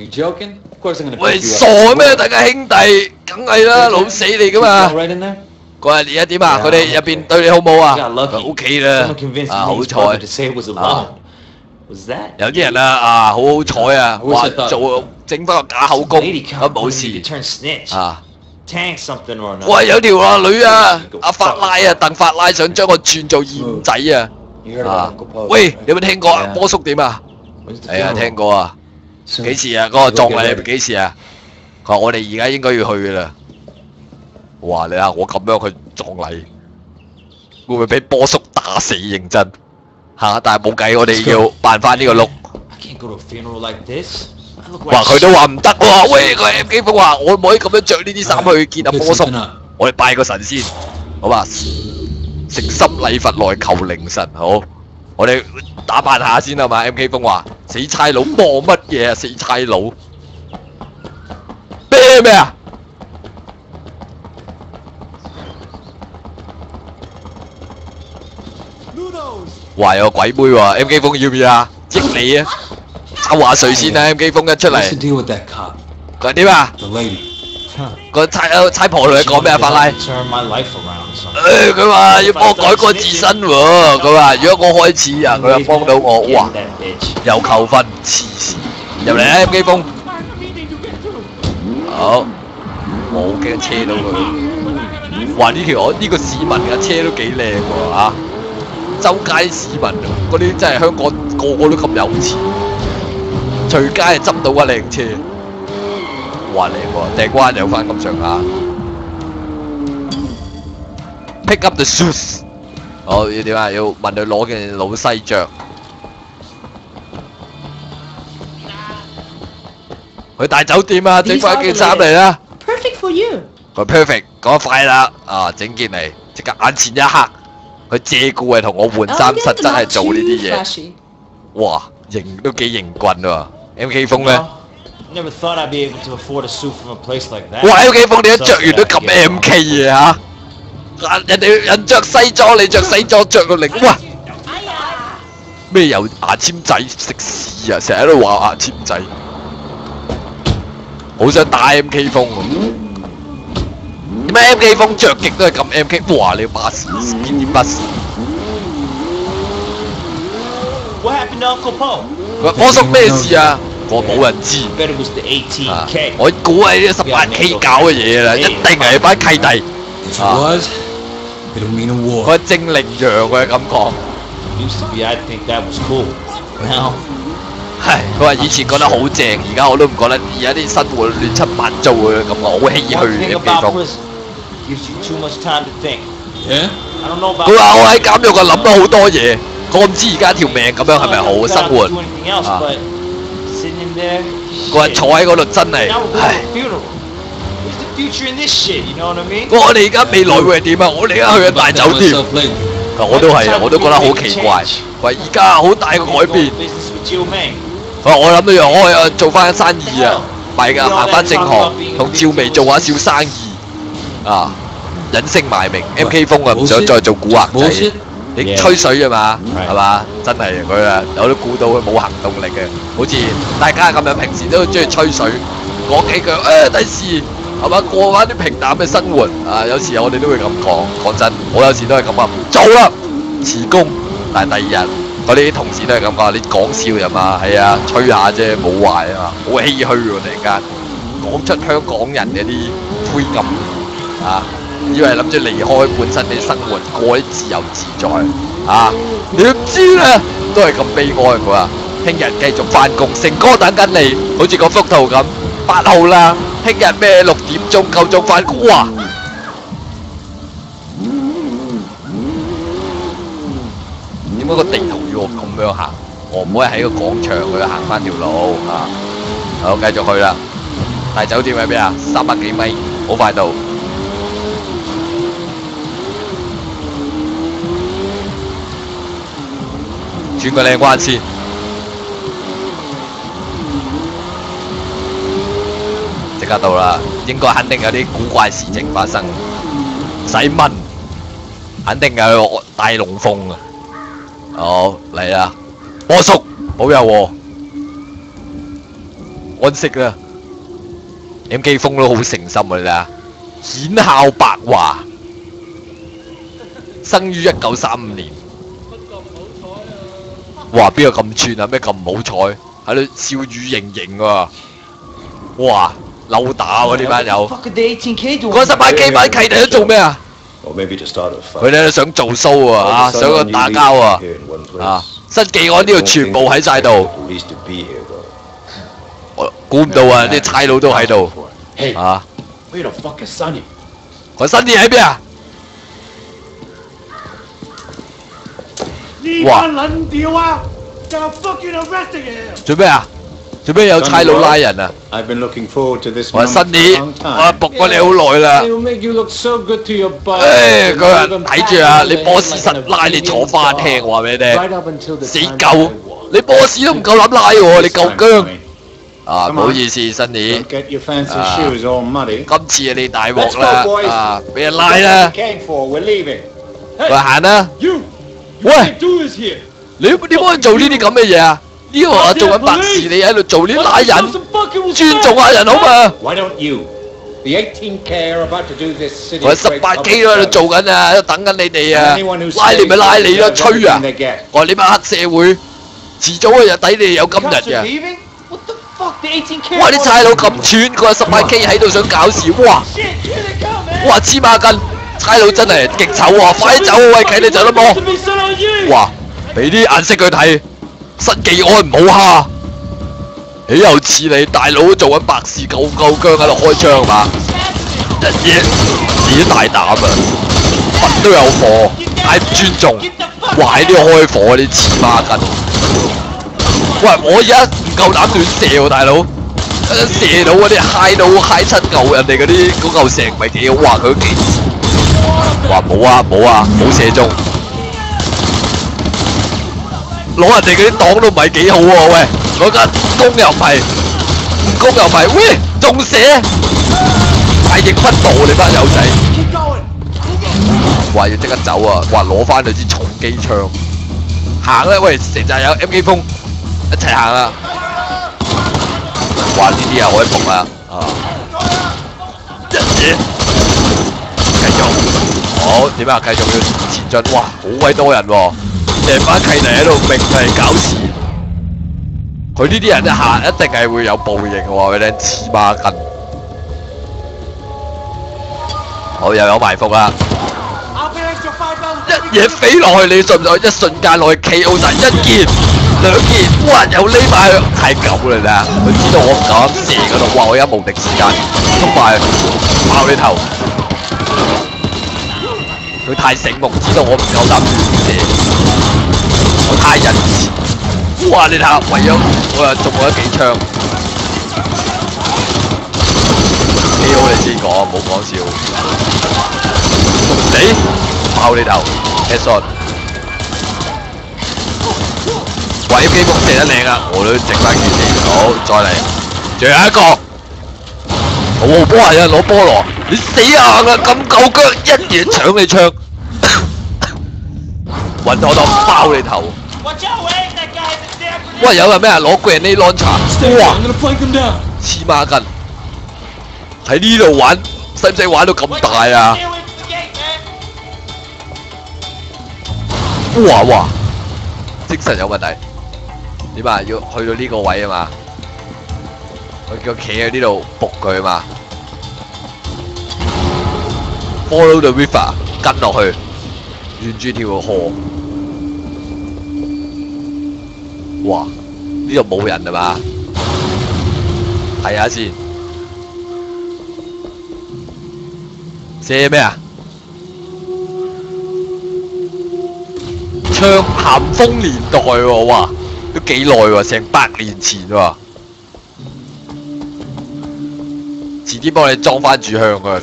喂傻咩？大家兄弟，梗係啦，老死你噶嘛！佢話而家點啊？佢哋入邊對你好冇啊？OK 啦，好彩有啲人啊好好彩啊，話整翻個假口供，咁冇事啊！喂，有條女啊，阿法拉啊，鄧法拉想將我轉做燕仔啊！喂，有冇聽過啊？波叔點啊？係啊，聽過啊。幾時啊？嗰個葬禮幾時啊？佢話我哋而家應該要去噶啦。哇！你睇我咁樣去葬禮，會唔會俾波叔打死？認真嚇！但係冇計，我哋要辦翻呢個碌。哇！佢都話唔得喎。喂，個 MK 風話我唔可以咁樣着呢啲衫去見阿波叔。我哋拜個神先，好嘛？誠心禮佛來求靈神，好，我哋打扮下先啦嘛。MK 風話：死差佬望乜嘢啊？死差佬，係咩啊？哇！有個鬼妹喎，M 機風要唔要啊？益你啊！抽下水先啦，M 機風一出 What's the 嚟， deal with that cop? 佢話點啊？ The lady. 個差婆同你講咩啊？法拉？ Turn my life around. So. 佢話要幫我改過自身喎。佢話如果我開始啊，佢又幫到我。哇！ That bitch. 又扣分，黐線！入嚟啊，M 機風。好，我好驚車到佢。哇！呢個市民嘅車都幾靚喎嚇，周街市民嗰啲真係香港個個都咁有錢，隨街係執到架靚車。哇！靚喎，掟關有翻咁上下。Pick up the shoes。好，要點啊？要問佢攞件老西着。去大酒店啊，整翻件衫嚟啦。Perfect for you. 佢 perfect 講得快啦，啊整件嚟，即刻眼前一黑，佢借故係同我換衫，實質係做呢啲嘢。哇，型都幾型棍喎 ，MK 風咧。Never thought I'd be able to afford a suit from a place like that. 哇 ，MK 風你一着完都咁 MK 嘢嚇，人着西裝，你着西裝着到零，哇！咩有牙籤仔食屎啊！成日都話牙籤仔，好想打 MK 風喎。點解 MK 風着極都係咁 MK？ 哇！你巴士見點巴士？ What happened to Uncle Poe? 佢話波叔咩事啊？我冇人知。 I bet it was the 18K. 我估係呢18K 搞嘅嘢啦，一定係班契弟。 If it was, it'll mean a 佢 war. 係精靈羊佢係咁講。 Used to be, I'd think that was cool. Now, 係佢話以前覺得好正，而家我都唔覺得。而家啲生活亂七八糟嘅咁啊，好唏噓 one thing 嘅 about 地方。 prison, gives you too much time to think. Yeah? I don't know about. 佢話我喺監獄啊諗咗好多嘢，我唔知而家條命咁樣係咪好生活？ Do anything else, but sitting in there. 佢話坐喺嗰度真係， Now we're 唉 going to a funeral. What's the future in this shit? You know what I mean? 我哋而家未來會係點啊？我哋而家去咗大酒店， Myself later. 我都係啊，我都覺得好奇怪。佢話而家好大嘅改變。 Business with Jill May. 佢話我諗到我可以做翻生意啊，咪㗎行翻正行，同趙薇做下小生意啊，隱姓埋名。MK 風啊，唔想再做古惑仔。你吹水啊嘛，係嘛？真係佢啊，我都估到佢冇行動力嘅，好似大家咁樣平時都中意吹水，講幾句第時係嘛過翻啲平淡嘅生活啊！有時我哋都會咁講，講真，我有時都係咁話，做啦辭工，但係第二日我哋啲同事都係咁講，你講笑啫嘛，係啊，吹下啫，冇壞啊嘛，好唏噓喎！突然間講出香港人嘅啲灰暗啊！以為諗住離開本身啲生活，過啲自由自在啊！點知咧都係咁悲哀。佢話：聽日繼續翻工，成哥等緊你，好似嗰幅圖咁。8號啦，聽日咩6點鐘夠鐘翻工。哇！點解個地圖要我咁樣行？我唔可以喺個廣場嗰度行翻條路啊！好，繼續去啦。大酒店喺邊啊？300幾米，好快到。轉個靚彎先，即刻到啦！應該肯定有啲古怪事情發生，唔使問，肯定有大龍鳳啊！好嚟啦，波叔保佑喎，安息啦！MK 風都好誠心啊！你睇下，顯孝白華，生於1935年。哇！邊個咁串啊？咩咁唔好彩？喺度笑語盈盈喎！哇！嬲打喎呢班友！ What the fuck did the 18K do? 嗰18K 班契弟都做咩啊？ Or maybe to start a 佢 fight. 哋都想做 show 啊！想個打交啊！ Here in one place. 啊！新技安呢度全部喺晒度， Police to be here though. 我估唔到啊！啲差佬都喺度 Hey, 啊！ where the fuck is Sonny? 個新嘢喺邊啊？哇！做咩啊？做咩有差佬拉人啊？ I've been looking forward to this 我話 moment 新 for 嘢， a long 我 time. 仆過你好耐啦。 It'll make you look so good to your boss. 誒，佢話睇住啊！你 boss 實拉你坐花廳，我話俾你聽。 Right up until the 死 time 狗！你 boss 都唔夠膽拉喎，你夠僵啊，唔 Come 好 on. 意思，新年 Don't get your fancy Ah. shoes all muddy. 今次你大鑊 Let's 啦 go, boys. 啊，俾人拉 That's 啦 what，we came for. We're leaving. 喂行啦， You 喂， can't do this here. 你點可以做呢啲咁嘅嘢啊？呢個我做緊白事，你喺度做呢啲拉人，尊重下人好嘛？ Why don't you? The 18K are about to do this city. 我18K 都喺度做緊啊，喺度等緊你哋啊 Anyone who，拉你咪拉你咯， stays 吹啊！ everything they get. 我話你班黑社會，遲早嘅日抵你哋有今日 Cops are 嘅。 leaving? What the fuck? The 18K. 哇！啲差佬咁串，佢話18K 喺度想搞事，哇！ Shit, here they come, man. 哇！黐孖筋，差佬真係極醜喎！快啲走啊！喂，契你走得冇？ To be set on you. 哇！俾啲顏色佢睇，新技安唔好蝦，豈有此理！大佬做緊白事，夠姜喺度開槍嘛？一嘢自己大膽啊！乜都有火，太唔尊重，哇！喺呢度開火啲黐孖筋。喂，我而家唔夠膽亂射喎，大佬。射到嗰啲揩到揩親牛人哋嗰啲嗰嚿石唔係幾好，哇！佢都幾話冇啊冇啊冇射中，攞人哋嗰啲擋都唔係幾好喎，喂！嗰間攻又唔係，攻又唔係，喂！仲射，大逆不道你班友仔！話要即刻走啊！話攞翻佢支重機槍，行啦！喂，成扎有 M 機風，一齊行啦！哇！呢啲又可以仆啊！一嘢，繼續，好點啊？繼續要前進，哇！好鬼多人喎，成班契弟喺度明係搞事。佢呢啲人一下一定係會有報應喎，佢哋黐孖筋。好又有埋伏啦！一嘢飛落去，你信唔信？一瞬間落去 KO 晒，一件、兩件，哇！又匿埋去，太狗啦你啊！佢知道我唔夠膽射嗰度，哇！我而家無敵時間，衝埋去爆你頭。佢太醒目，知道我唔夠膽射，我太仁慈。哇！你睇下，為咗我又中咗幾槍 KO 你先講，唔好講笑。死！爆你頭 ，head shot。哇！啲機鋒射得靚啊，我都整翻件事。好，再嚟，最後一個。好波啊！有人攞菠蘿，你死硬啊！咁夠腳，一嘢搶你槍，暈我當爆你頭。哇！有人咩啊？攞 grenade launcher， 哇！ I'm gonna flank him down. 黐孖筋，喺呢度玩，使唔使玩到咁大啊？哇哇！精神有問題，點啊？要去到呢個位啊嘛，佢叫企喺呢度仆佢啊嘛。Follow the river， 跟落去，沿住條河。哇！呢度冇人啊嘛？睇下先，射咩啊？唱咸豐年代喎，哇，都幾耐喎，成100年前喎。遲啲幫你裝翻住香佢。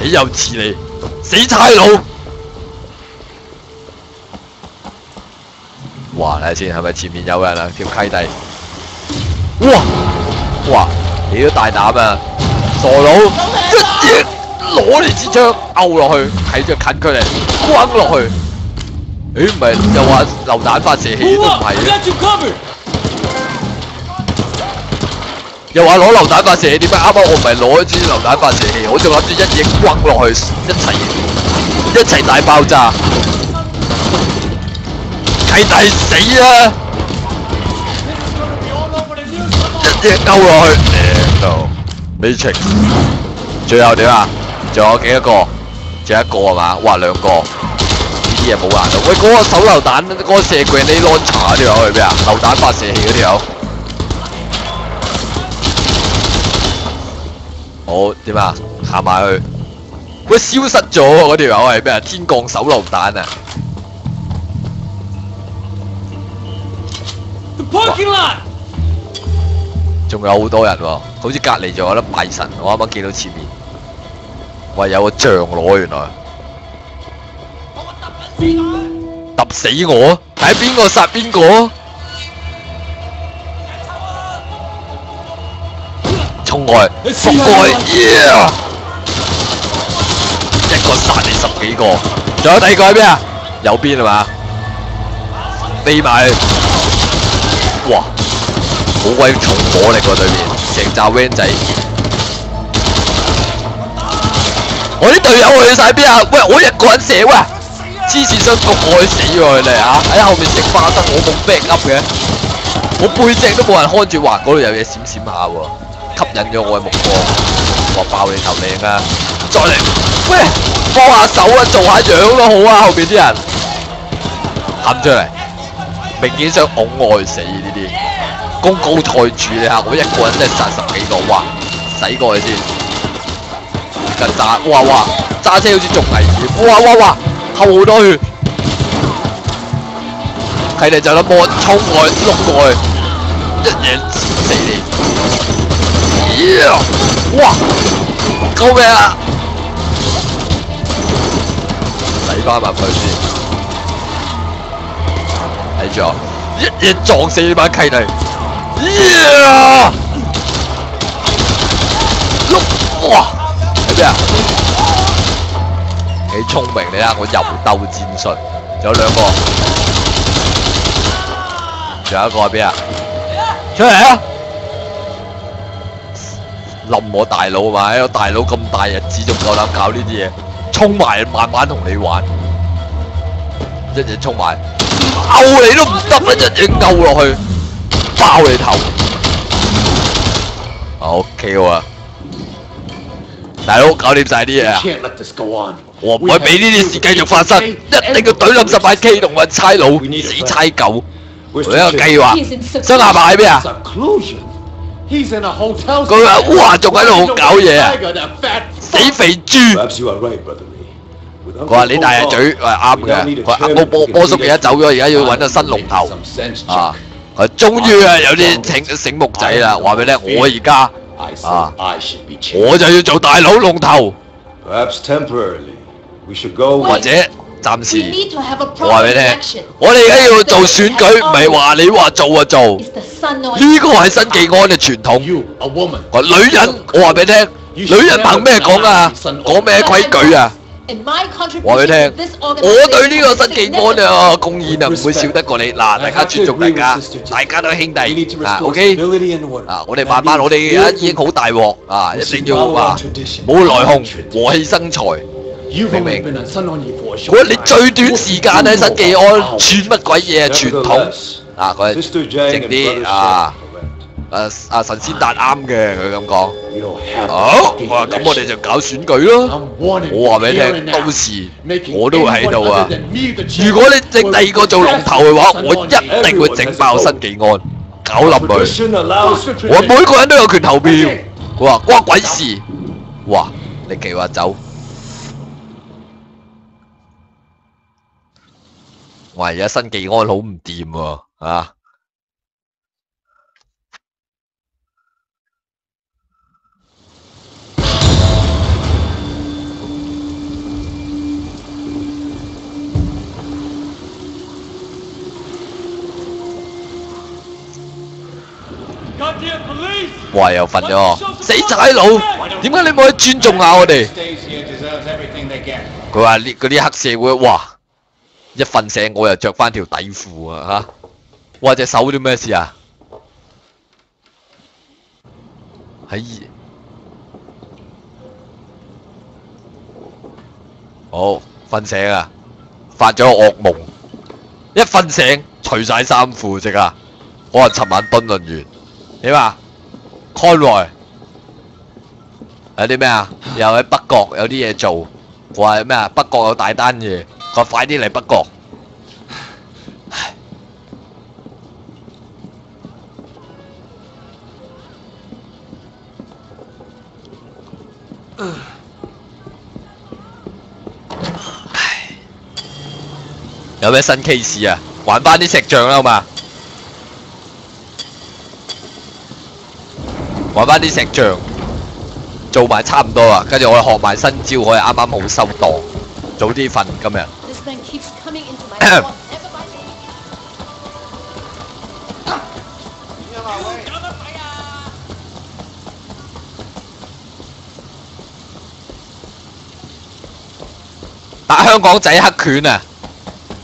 豈有此理！死差佬！哇，睇下先，係咪前面有人啊？條契弟。哇！哇！你都大膽啊！傻佬，一嘢攞你支槍勾落去，睇住近距離轟落去。誒唔係又話榴彈發射器都唔係嘅，又話攞榴彈發射器，點解啱啱我唔係攞一支榴彈發射器？我仲諗住一嘢轟落去，一齊大爆炸，契弟死啊！一嘢勾落去，靚到 Matrix， 最後點啊？仲有幾多個？仲有一個係嘛？哇兩個。啲嘢冇難度。喂，嗰個手榴彈，嗰個射 grenade launcher 嗰條友係咩啊？榴彈發射器嗰條友。好點啊？行埋去。喂，消失咗喎！嗰條友係咩啊？天降手榴彈啊！ The parking lot. 仲有好多人喎，好似隔離仲有得拜神。我啱啱見到前面，喂有個象攞原來。 揼死我！睇邊個殺邊個？衝過去，覆過去，一個殺你10幾個，仲有第二個喺邊啊？右邊係嘛？飛埋，哇！好鬼重火力喎對面，成扎 van 仔。我啲隊友去晒邊啊？喂，我一個人射喂，黐線想焗我去死喎佢哋啊！喺後面食花生，我冇 back up 嘅，我背脊都冇人看住，哇！嗰度有嘢閃閃下喎，吸引咗我嘅目光。哇！爆你頭靚啊！再嚟，喂，幫下手啊，做下樣都好啊！後邊啲人喊出嚟，明顯想拱我去死呢啲。功高蓋主你嚇，我一個人真係殺10幾個，哇！洗過去先。近揸，哇！揸車好似仲危險，哇！後好多血，佢哋就得摸衝過去，碌過去，一嘢斬死你！哇！救命啊！洗翻埋佢先，睇住我，一嘢撞死呢班契弟！碌！哇！喺邊啊？幾聰明你睇我柔鬥戰術，仲有2個，仲有一個喺邊啊？出嚟啊！冧我大佬嘛，我大佬咁大日子仲夠膽搞呢啲嘢，衝埋慢慢同你玩，一嘢衝埋，勾你都唔得啦，一嘢勾落去，爆你頭。OK 喎。大佬搞掂晒啲嘢啊！我唔會俾呢啲事繼續發生，一定要懟冧18K 同埋差佬，死差狗！我有一個計劃，張亞伯喺邊啊？佢話：哇，仲喺度搞嘢啊！死肥豬！佢話你大隻嘴，係啱嘅。佢話波叔而家走咗，而家要揾個新龍頭啊！佢終於啊有啲醒目仔啦，話俾你聽，我而家。我就要做大佬龍頭，或者暫時。我話俾你聽，我哋而家要做選舉，唔係話你話做就做。呢個係新技安嘅傳統。女人，我話俾你聽，女人憑咩講啊？講咩規矩啊？話俾你聽，我對呢個新技安嘅貢獻啊，唔會少得過你。嗱，大家尊重大家，大家都係兄弟啊 ，OK？啊，我哋慢慢，我哋而家已經好大鑊啊，一定要啊，冇內訌，和氣生財，明唔明？我你最短時間喺新技安串乜鬼嘢啊？傳統啊，佢整啲啊。神仙達啱嘅，佢咁講。好，咁我哋就搞選舉咯。我話俾你聽，到時我都會喺度啊。如果你整第2個做龍頭嘅話，我一定會整爆新技安，搞冧佢。我每個人都有權投票。佢話關鬼事。哇！你企話走。哇！而家新技安好唔掂喎，啊！哇！又瞓咗，死差佬！點解你冇去尊重下我哋？佢話嗰啲黑社會，哇！一瞓醒我又着翻條底褲啊嚇！哇！隻手啲咩事啊？好瞓醒啊！發咗個噩夢，一瞓醒除晒衫褲即刻，可能尋晚敦倫完。點啊 ？Conroy 有啲咩啊？又喺北角有啲嘢做，話咩啊？北角有大單嘢，佢話快啲嚟北角。有咩新 case 啊？還翻啲石像啦，好嘛？還翻啲石像，做埋差唔多啦。跟住我哋學埋新招，我哋啱啱好收檔，早啲瞓今日。打香港仔黑拳啊！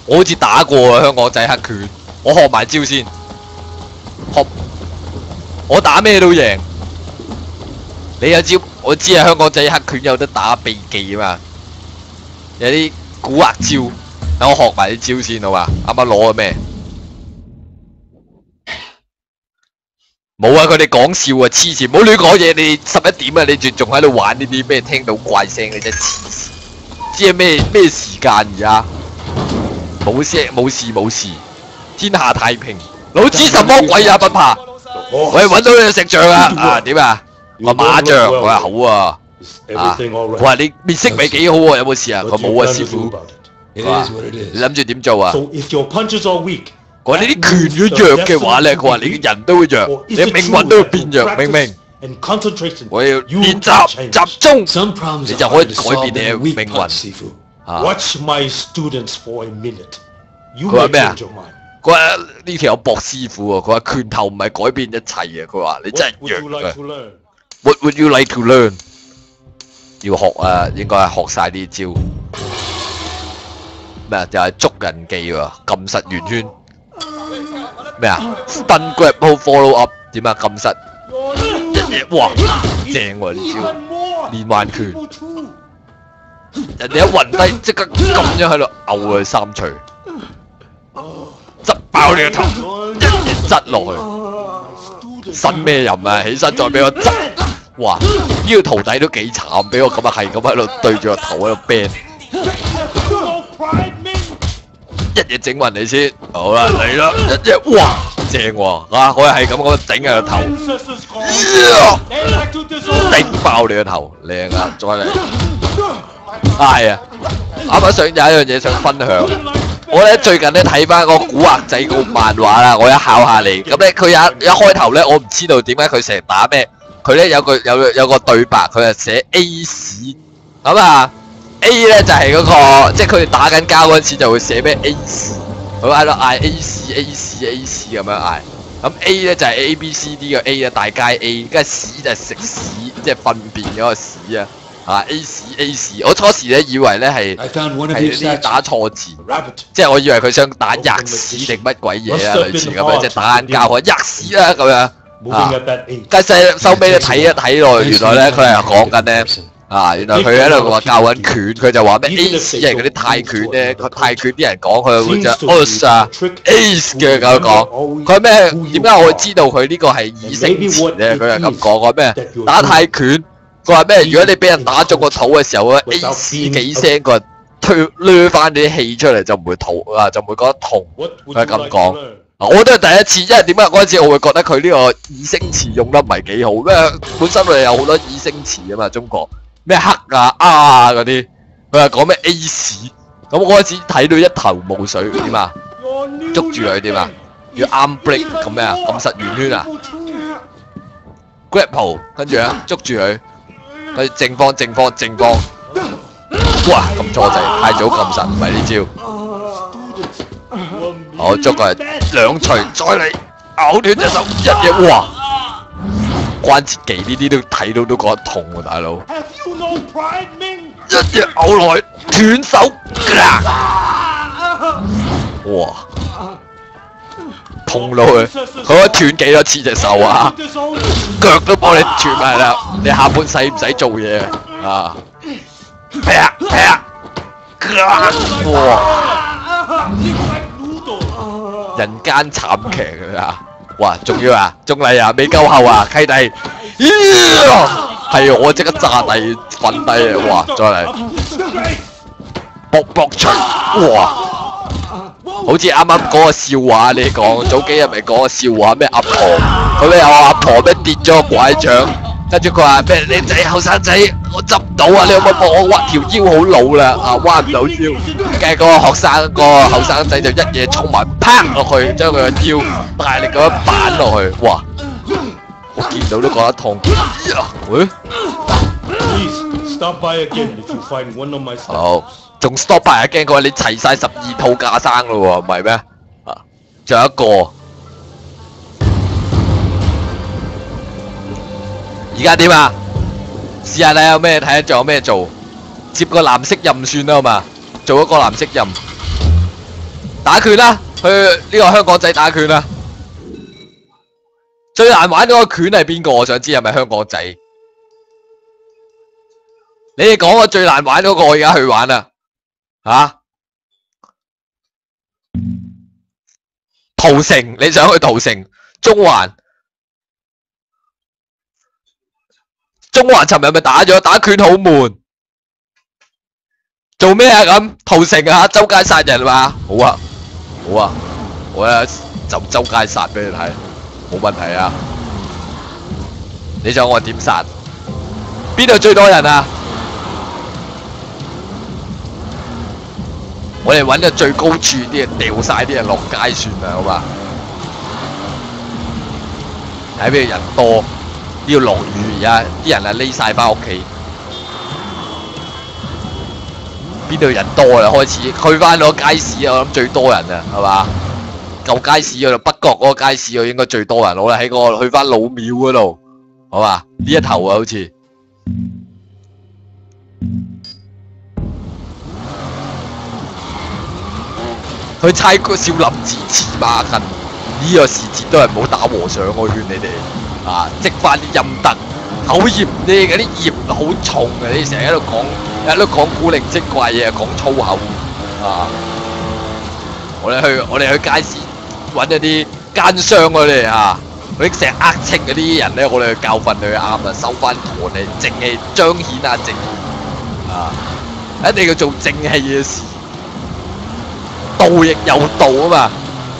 我好似打過啊，香港仔黑拳，我學埋招先，學我打咩都贏。你有招我知啊，香港仔黑拳有得打秘技啊嘛，有啲古惑招，等我學埋啲招先好嘛？啱啱攞咗咩？冇啊！佢哋講笑啊，黐線，唔好亂講嘢。你11點啊，你仲喺度玩呢啲咩？聽到怪聲嘅啫，黐線！知係咩時間而家？冇聲冇事冇事，天下太平。老子什麼鬼也不怕。喂，揾到你食醬啊！啊點啊？我馬醬，我話好啊。啊，我話你面色咪幾好喎？有冇事啊？佢冇啊，師傅。佢話你諗住點做啊？佢話你啲拳要弱嘅話咧，佢話你嘅人都會弱，你命運都會變弱，明唔明？我要練習集中，你就可以改變你嘅命運。啊！佢話咩啊？佢話呢條有博師傅喎，佢話拳頭唔係改變一切嘅，佢話你真係弱嘅。What would you like to learn？ 要學啊，應該係學晒啲招。咩啊？就係捉人技喎，撳實圓圈。咩啊 ？Stun grab hold follow up 點啊？撳實一嘢，哇！正喎呢招，連環拳。人哋一暈低，即刻咁樣喺度毆佢三錘，執爆你個頭，一嘢執落去。呻咩人啊？起身再俾我執。哇！呢個徒弟都幾慘，俾我咁啊係咁喺度對住個頭喺度 ban。一嘢整暈你先，好啦嚟啦，一嘢哇正喎，啊我係咁頂喺個頭，頂爆你個頭，靚啊，再嚟，係啊，啱啱想有一樣嘢想分享，我咧最近咧睇翻個古惑仔個漫畫啦，我一考下你，咁咧佢一開頭咧我唔知道點解佢成日打咩，佢咧有個對白，佢係寫 A 屎，咁啊。A 咧就係嗰個，即係佢哋打緊交嗰陣時就會寫咩 A 屎，佢喺度嗌 A 屎 A 屎 A 屎咁樣嗌。咁 A 咧就係 A B C D 嘅 A 啊，大街 A， 跟住屎就係食屎，即係糞便嗰個屎啊。啊 A 屎 A 屎，我初時咧以為咧係啲打錯字，即係我以為佢想打吔屎定乜鬼嘢啊，類似咁樣，即係打緊交啊吔屎啦咁樣。啊，跟住收尾咧睇一睇落，原來咧佢係講緊咧。啊！原來佢喺度話教緊拳，佢就話咩 Ace 係嗰啲泰拳咧，泰拳啲人講佢會就 Os 啊 Ace 嘅咁講。佢咩？點解我會知道佢呢個係擬聲詞咧？佢係咁講話咩？打泰拳，佢話咩？如果你俾人打中個肚嘅時候咧 ，Ace 幾聲，佢掠翻啲氣出嚟就唔會肚啊，就唔會覺得痛。佢係咁講。我都係第一次，因為點解嗰陣時我會覺得佢呢個擬聲詞用得唔係幾好？因為本身我哋有好多擬聲詞啊嘛，中國。咩黑啊嗰啲，佢話講咩 A 屎，咁我開始睇到一頭霧水，點啊？捉住佢點啊？要 arm break 咁咩啊？撳實圓圈啊 ？grapple 跟住啊，捉住佢，跟住正方，哇咁錯掣，太早撳實，唔係呢招。好捉佢兩錘，再嚟咬斷隻手，一嘢哇！關節技呢啲都睇到都覺得痛喎，大佬！一嘢咬落去斷手，哇！痛到佢，佢可以斷幾多次隻手啊？腳都幫你斷埋啦！你下半世唔使做嘢啊！啪！哇！人間慘劇啊！哇！仲要啊，仲嚟啊，未夠後啊，契弟，係我即刻炸地瞓低啊！哇，再嚟，卜錘，哇！好似啱啱嗰個笑話你講，早幾日咪講個笑話咩阿婆，佢咩有阿婆咩跌咗個拐杖，跟住佢話咩你仔後生仔，我執唔到啊！你有冇幫我屈條腰好老啦，啊彎唔到腰，跟住嗰個學生個後生仔就一嘢衝埋，啪落去，將佢個腰大力咁樣板落去，哇！我見到都覺得痛。喂，好，仲 stop by 驚佢話你齊晒12套架生咯喎，唔係咩？啊，仲有一個。而家點啊？試下睇有咩睇，仲有咩做？接個藍色任算啦，好嘛？做一個藍色任。打拳啦，去呢個香港仔打拳啦。最難玩嗰個拳係邊個？我想知係咪香港仔？你哋講個最難玩嗰個，我而家去玩啦。屠城，你想去屠城？中環尋日咪打咗，打拳好悶。做咩啊咁？屠城啊，周街殺人嘛？好啊，我咧就周街殺俾你睇，冇問題啊。你想我點殺？邊度最多人啊？我哋揾個最高處啲人掉晒啲人落街算啦，好嘛？睇邊度人多，呢度落雨而家啲人啊匿晒翻屋企。邊度人多啦？開始去翻嗰個街市啊！我諗最多人啊，係嘛？舊街市嗰度，北角嗰個街市啊，應該最多人。好啦，喺個去翻老廟嗰度，好嘛？呢一頭啊，好似去猜個少林寺黐孖筋。呢個時節都係唔好打和尚，我勸你哋啊，積翻啲陰德。口業你嗰啲業好重嘅，你成日喺度講古靈精怪嘢，講粗口啊！我哋去街市揾一啲奸商嗰啲啊，嗰啲成日呃情嗰啲人咧，我哋去教訓佢啱啊，收翻陀你，正氣彰顯下正義啊！一定要做正氣嘅事，道亦有道啊嘛，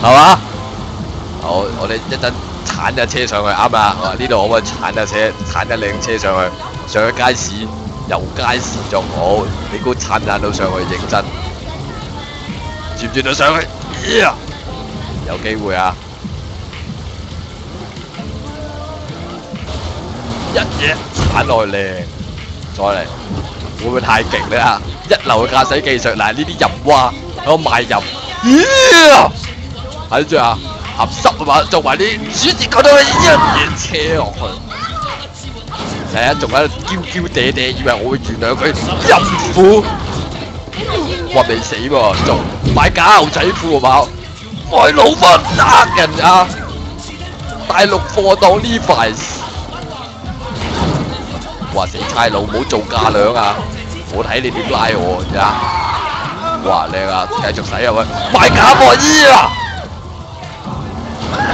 係嘛？好，我哋一陣鏟架車上去啱啦！呢度可唔可以鏟架靚車上去街市，遊街市仲好。你估鏟到上去認真？轉唔轉到上去？有機會啊！一嘢鏟落去靚，再嚟會唔會太勁咧？一流嘅駕駛技術，嗱呢啲淫娃喺度賣淫，睇住啊！合濕啊嘛，做埋啲主節嗰度一嘢車落去，係啊，仲喺度嬌嬌嗲嗲，以為我會原諒佢淫婦，哇未死喎，仲買假牛仔褲啊嘛，賣老闆呃人啊，大陸貨當呢塊，哇死差佬，唔好做嫁娘啊，我睇你點拉我咋，哇靚啊，繼續使入去，買假貨衣啊！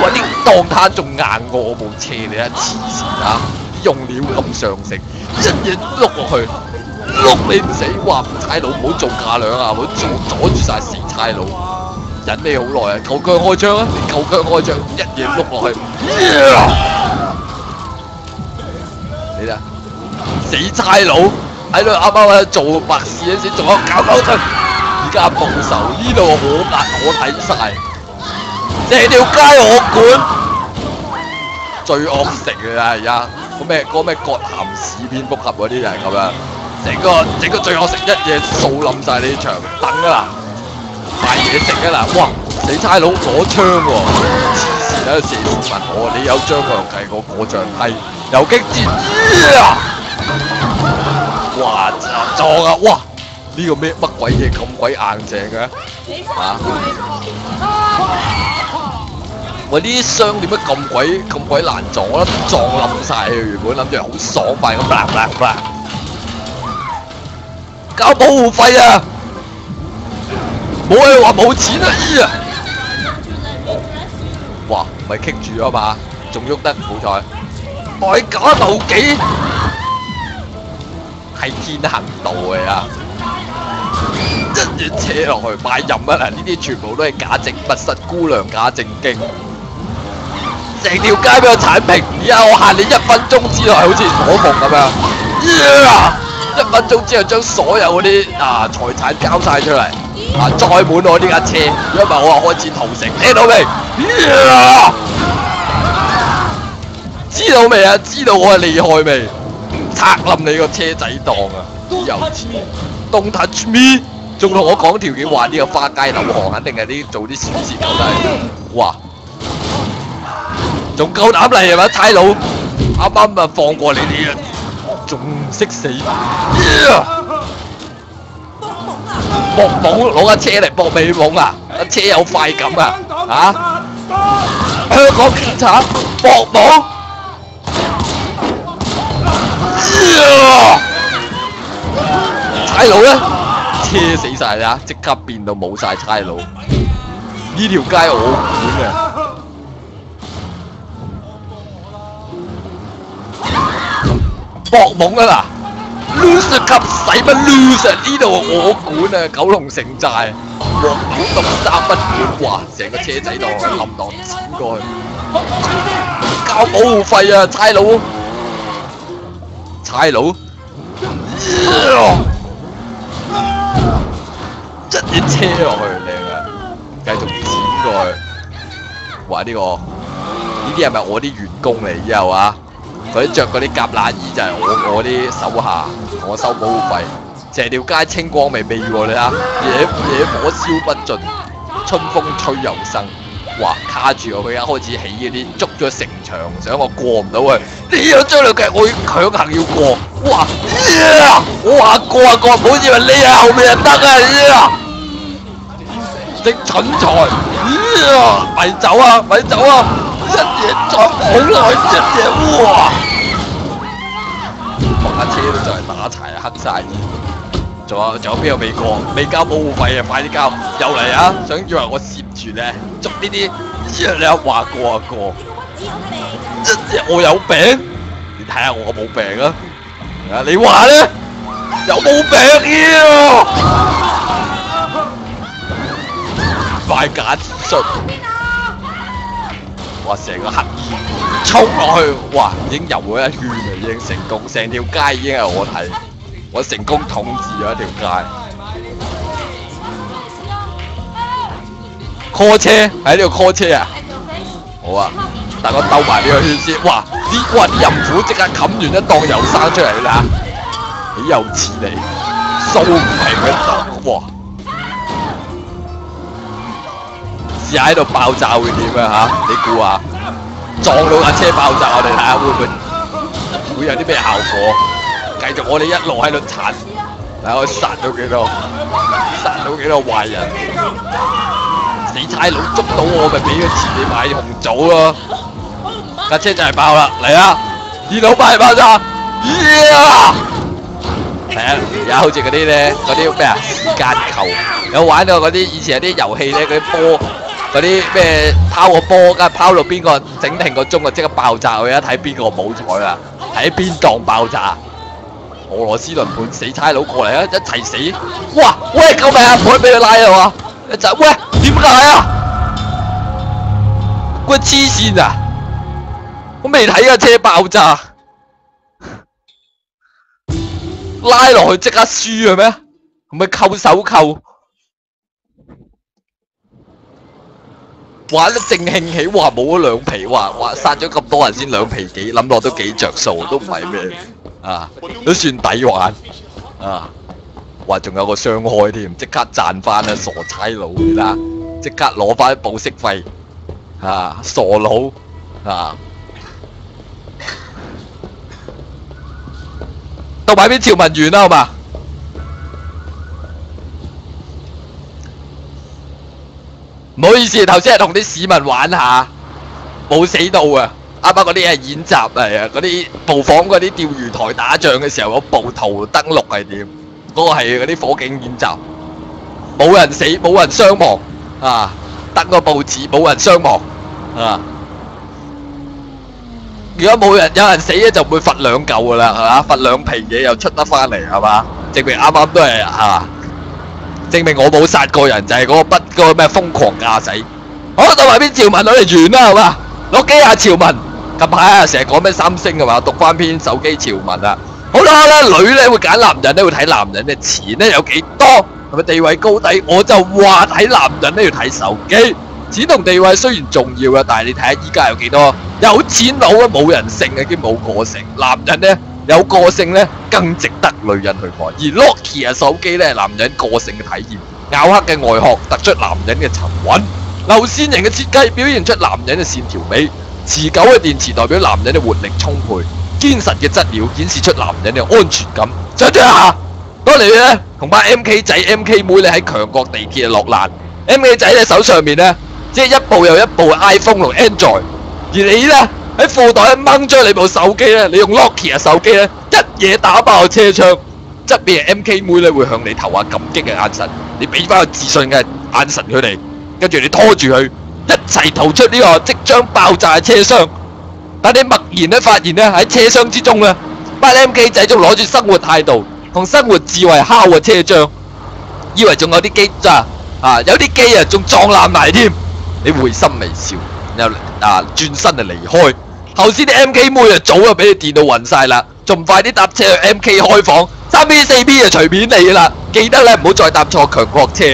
哇！啲檔攤仲硬過我部車，你一黐線啊！用料咁上乘，一嘢碌落去，碌你唔死！哇！差佬唔好做架梁啊！唔好阻住晒死差佬，忍你好耐啊！夠薑開槍啊！你夠薑開槍，一嘢碌落去，你睇死差佬喺度啱啱喺度做白事嗰時，仲有搞搞震，而家報仇呢度我睇晒。成條街我管，最惡食嘅而家嗰咩葛咸市蝙蝠俠嗰啲就係咁樣，整個最惡食一嘢掃冧晒你啲場等啊啦，賣嘢食啊啦，哇！死差佬攞槍喎，黐線喺度射市民我，你有張強計過果醬批，游擊戰，哇撞啊！哇！呢個乜鬼嘢咁鬼硬淨嘅喂，呢啲箱點解咁鬼難撞？我覺得撞冧晒，原本諗住好爽快咁，交保護費啊！冇係話冇錢啊！哇，唔係棘住啊嘛，仲喐得好彩，代假妒忌係天行道嚟啊！一嘢車落去賣淫啊！嗱，呢啲全部都係假正不實，姑娘假正經。成條街俾我剷平，而家我限你1分鐘之內，好似火鳳咁樣，1分鐘之後將所有嗰啲財產交晒出嚟，載滿我呢架車，因為我話開始屠城，聽到未？知道未啊？知道我係厲害未？拆冧你個車仔檔啊！有錢 ，Don't touch me， 仲同我講條件話呢個花街柳巷肯定係啲做啲小事狗仔，哇！仲夠膽嚟係咪？差佬啱啱咪放過你哋啊，仲唔識死？搏懵攞架車嚟搏尾懵啊！架車有快感啊！啊！香港警察搏懵，差佬咧車死晒啦！即刻變到冇晒差佬。呢條街我管啊！搏懵啊嗱 ，loser 級使乜 loser？ 呢度我管啊！九龍城寨，黃股63蚊管，哇！成個車仔度冧檔錢過去，交保護費啊！差佬，一嘢車落去靚啊！繼續剪過去，哇！呢啲係咪我啲員工嚟以後啊？佢啲着嗰啲夾乸衣就係我啲手下，我收保護費，成條街清光未喎你睇，野火燒不盡，春風吹又生，哇！卡住我，佢一開始起嗰啲捉咗城牆，想我過唔到去，呢個張良計我強行要過，哇！我話過啊過，唔好以為你喺後面就得啊！食蠢材，咪走啊！一嘢撞好耐，一嘢哇！架車都就嚟打柴啊，黑晒面。仲有邊個未過？未交保護費啊！快啲交！又嚟啊！想以為我攝住咧，捉呢啲，你話過啊過。我有病？你睇下我冇病啊！你話咧？有冇病呀？快揀術！哇！成個黑煙衝落去，哇！已經遊咗一圈啦，已經成功，成條街已經係我睇，我成功統治咗一條街。call 車喺呢度 call 車啊！好啊，等我兜埋呢個圈先。哇！啲淫婦即刻冚完一檔油生出嚟啦，幾有似你，掃唔平嘅檔，哇！試下喺度爆炸會點啊嚇？你估下，撞到架車爆炸，我哋睇下會有啲咩效果？繼續我哋一路喺度鏟，睇下我殺到幾多壞人？死差佬捉到我咪俾佢錢你買紅棗咯！架車就係爆啦，嚟啊！電腦爆爆炸！係啊，而家好似嗰啲咧，嗰啲咩啊時間球，有玩到嗰啲以前有啲遊戲咧，嗰啲波。嗰啲咩拋個波，梗係拋到邊個整停個鐘啊，即刻爆炸！我而家睇邊個冇彩啦，睇邊檔爆炸。俄羅斯輪盤死差佬過嚟啊，一齊死！哇！喂，救命啊！唔可以俾佢拉啊！一齊喂，點解啊？喂，黐線啊！我未睇架車爆炸，拉落去即刻輸嘅咩？係咪扣手扣？玩得正興起，哇！冇咗兩皮，哇！殺咗咁多人先2皮幾，諗落都幾着數，都唔係咩啊，都算抵玩啊！哇！仲有個雙開添，即刻賺翻啦，傻差佬啦！即刻攞翻保釋費啊，傻佬啊！到埋邊條文員啦，好嘛？唔好意思，頭先係同啲市民玩下，冇死到啊！啱啱嗰啲係演習嚟啊，嗰啲模仿嗰啲釣魚台打仗嘅時候，嗰暴徒登陸係點？嗰個係嗰啲火警演習，冇人死，冇人傷亡啊！登個報紙，冇人傷亡啊！如果有人死咧，就會罰2嚿噶啦，係嘛？罰2皮嘢又出得翻嚟，係嘛？證明啱啱都係啊！證明我冇殺過人，就係嗰個咩瘋狂駕駛。好，到埋邊潮文攞嚟完啦，係嘛？攞幾下潮文。近排啊，成日講咩三星係嘛？讀翻篇手機潮文啊。好啦，女咧會揀男人咧，會睇男人嘅錢咧有幾多，係咪地位高低？我就話睇男人咧要睇手機。錢同地位雖然重要啊，但係你睇下依家有幾多有錢佬啊，冇人性嘅，已經冇個性。男人咧有個性咧，更值得女人去愛。而 Nokia 手機咧，男人個性嘅體驗，咬黑嘅外殼突出男人嘅沉穩，流線型嘅設計表現出男人嘅線條美，持久嘅電池代表男人嘅活力充沛，堅實嘅質料顯示出男人嘅安全感。想象下，當你咧同班 MK 仔 MK 妹咧喺強國地鐵落難 ，MK 仔咧手上面咧即係一部又一部 iPhone 同 Android， 而你咧喺褲袋掹咗你部手機咧，你用 Nokia 手機咧一嘢打爆車窗，側邊嘅 MK 妹咧會向你投下感激嘅眼神，你俾翻個自信嘅眼神佢哋，跟住你拖住佢一齊逃出呢個即將爆炸嘅車廂。但你默然咧發現咧喺車廂之中咧，班 MK 仔仲攞住生活態度同生活智慧敲個車窗，以為仲有啲機咋有啲機啊仲撞爛埋添。你會心微笑，然後轉身就離開。頭先啲 MK 妹啊早就俾你電到暈晒啦，仲唔快啲搭車去 MK 開房，3B 4B 就隨便你啦。記得咧唔好再搭錯強國車。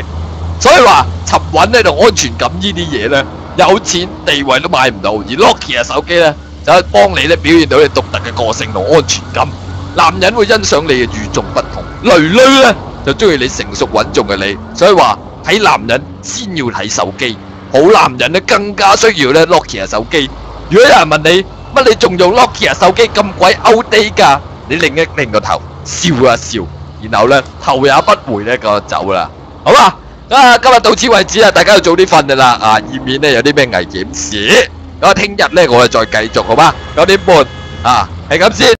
所以話沉穩咧同安全感呢啲嘢咧，有錢地位都買唔到，而 Nokia 手機咧就可以幫你咧表現到你獨特嘅個性同安全感。男人會欣賞你嘅與眾不同，女女咧就中意你成熟穩重嘅你。所以話睇男人先要睇手機，好男人咧更加需要咧 Nokia 手機。如果有人問你乜你仲用 Nokia 手機咁鬼 outdate 㗎，你擰一擰個頭，笑一笑，然後咧頭也不回咧就走啦，好嘛？今日到此為止啦，大家要早啲瞓㗎啦，以免咧有啲咩危險事。咁聽日咧我哋再繼續，好嘛？9點半係咁先。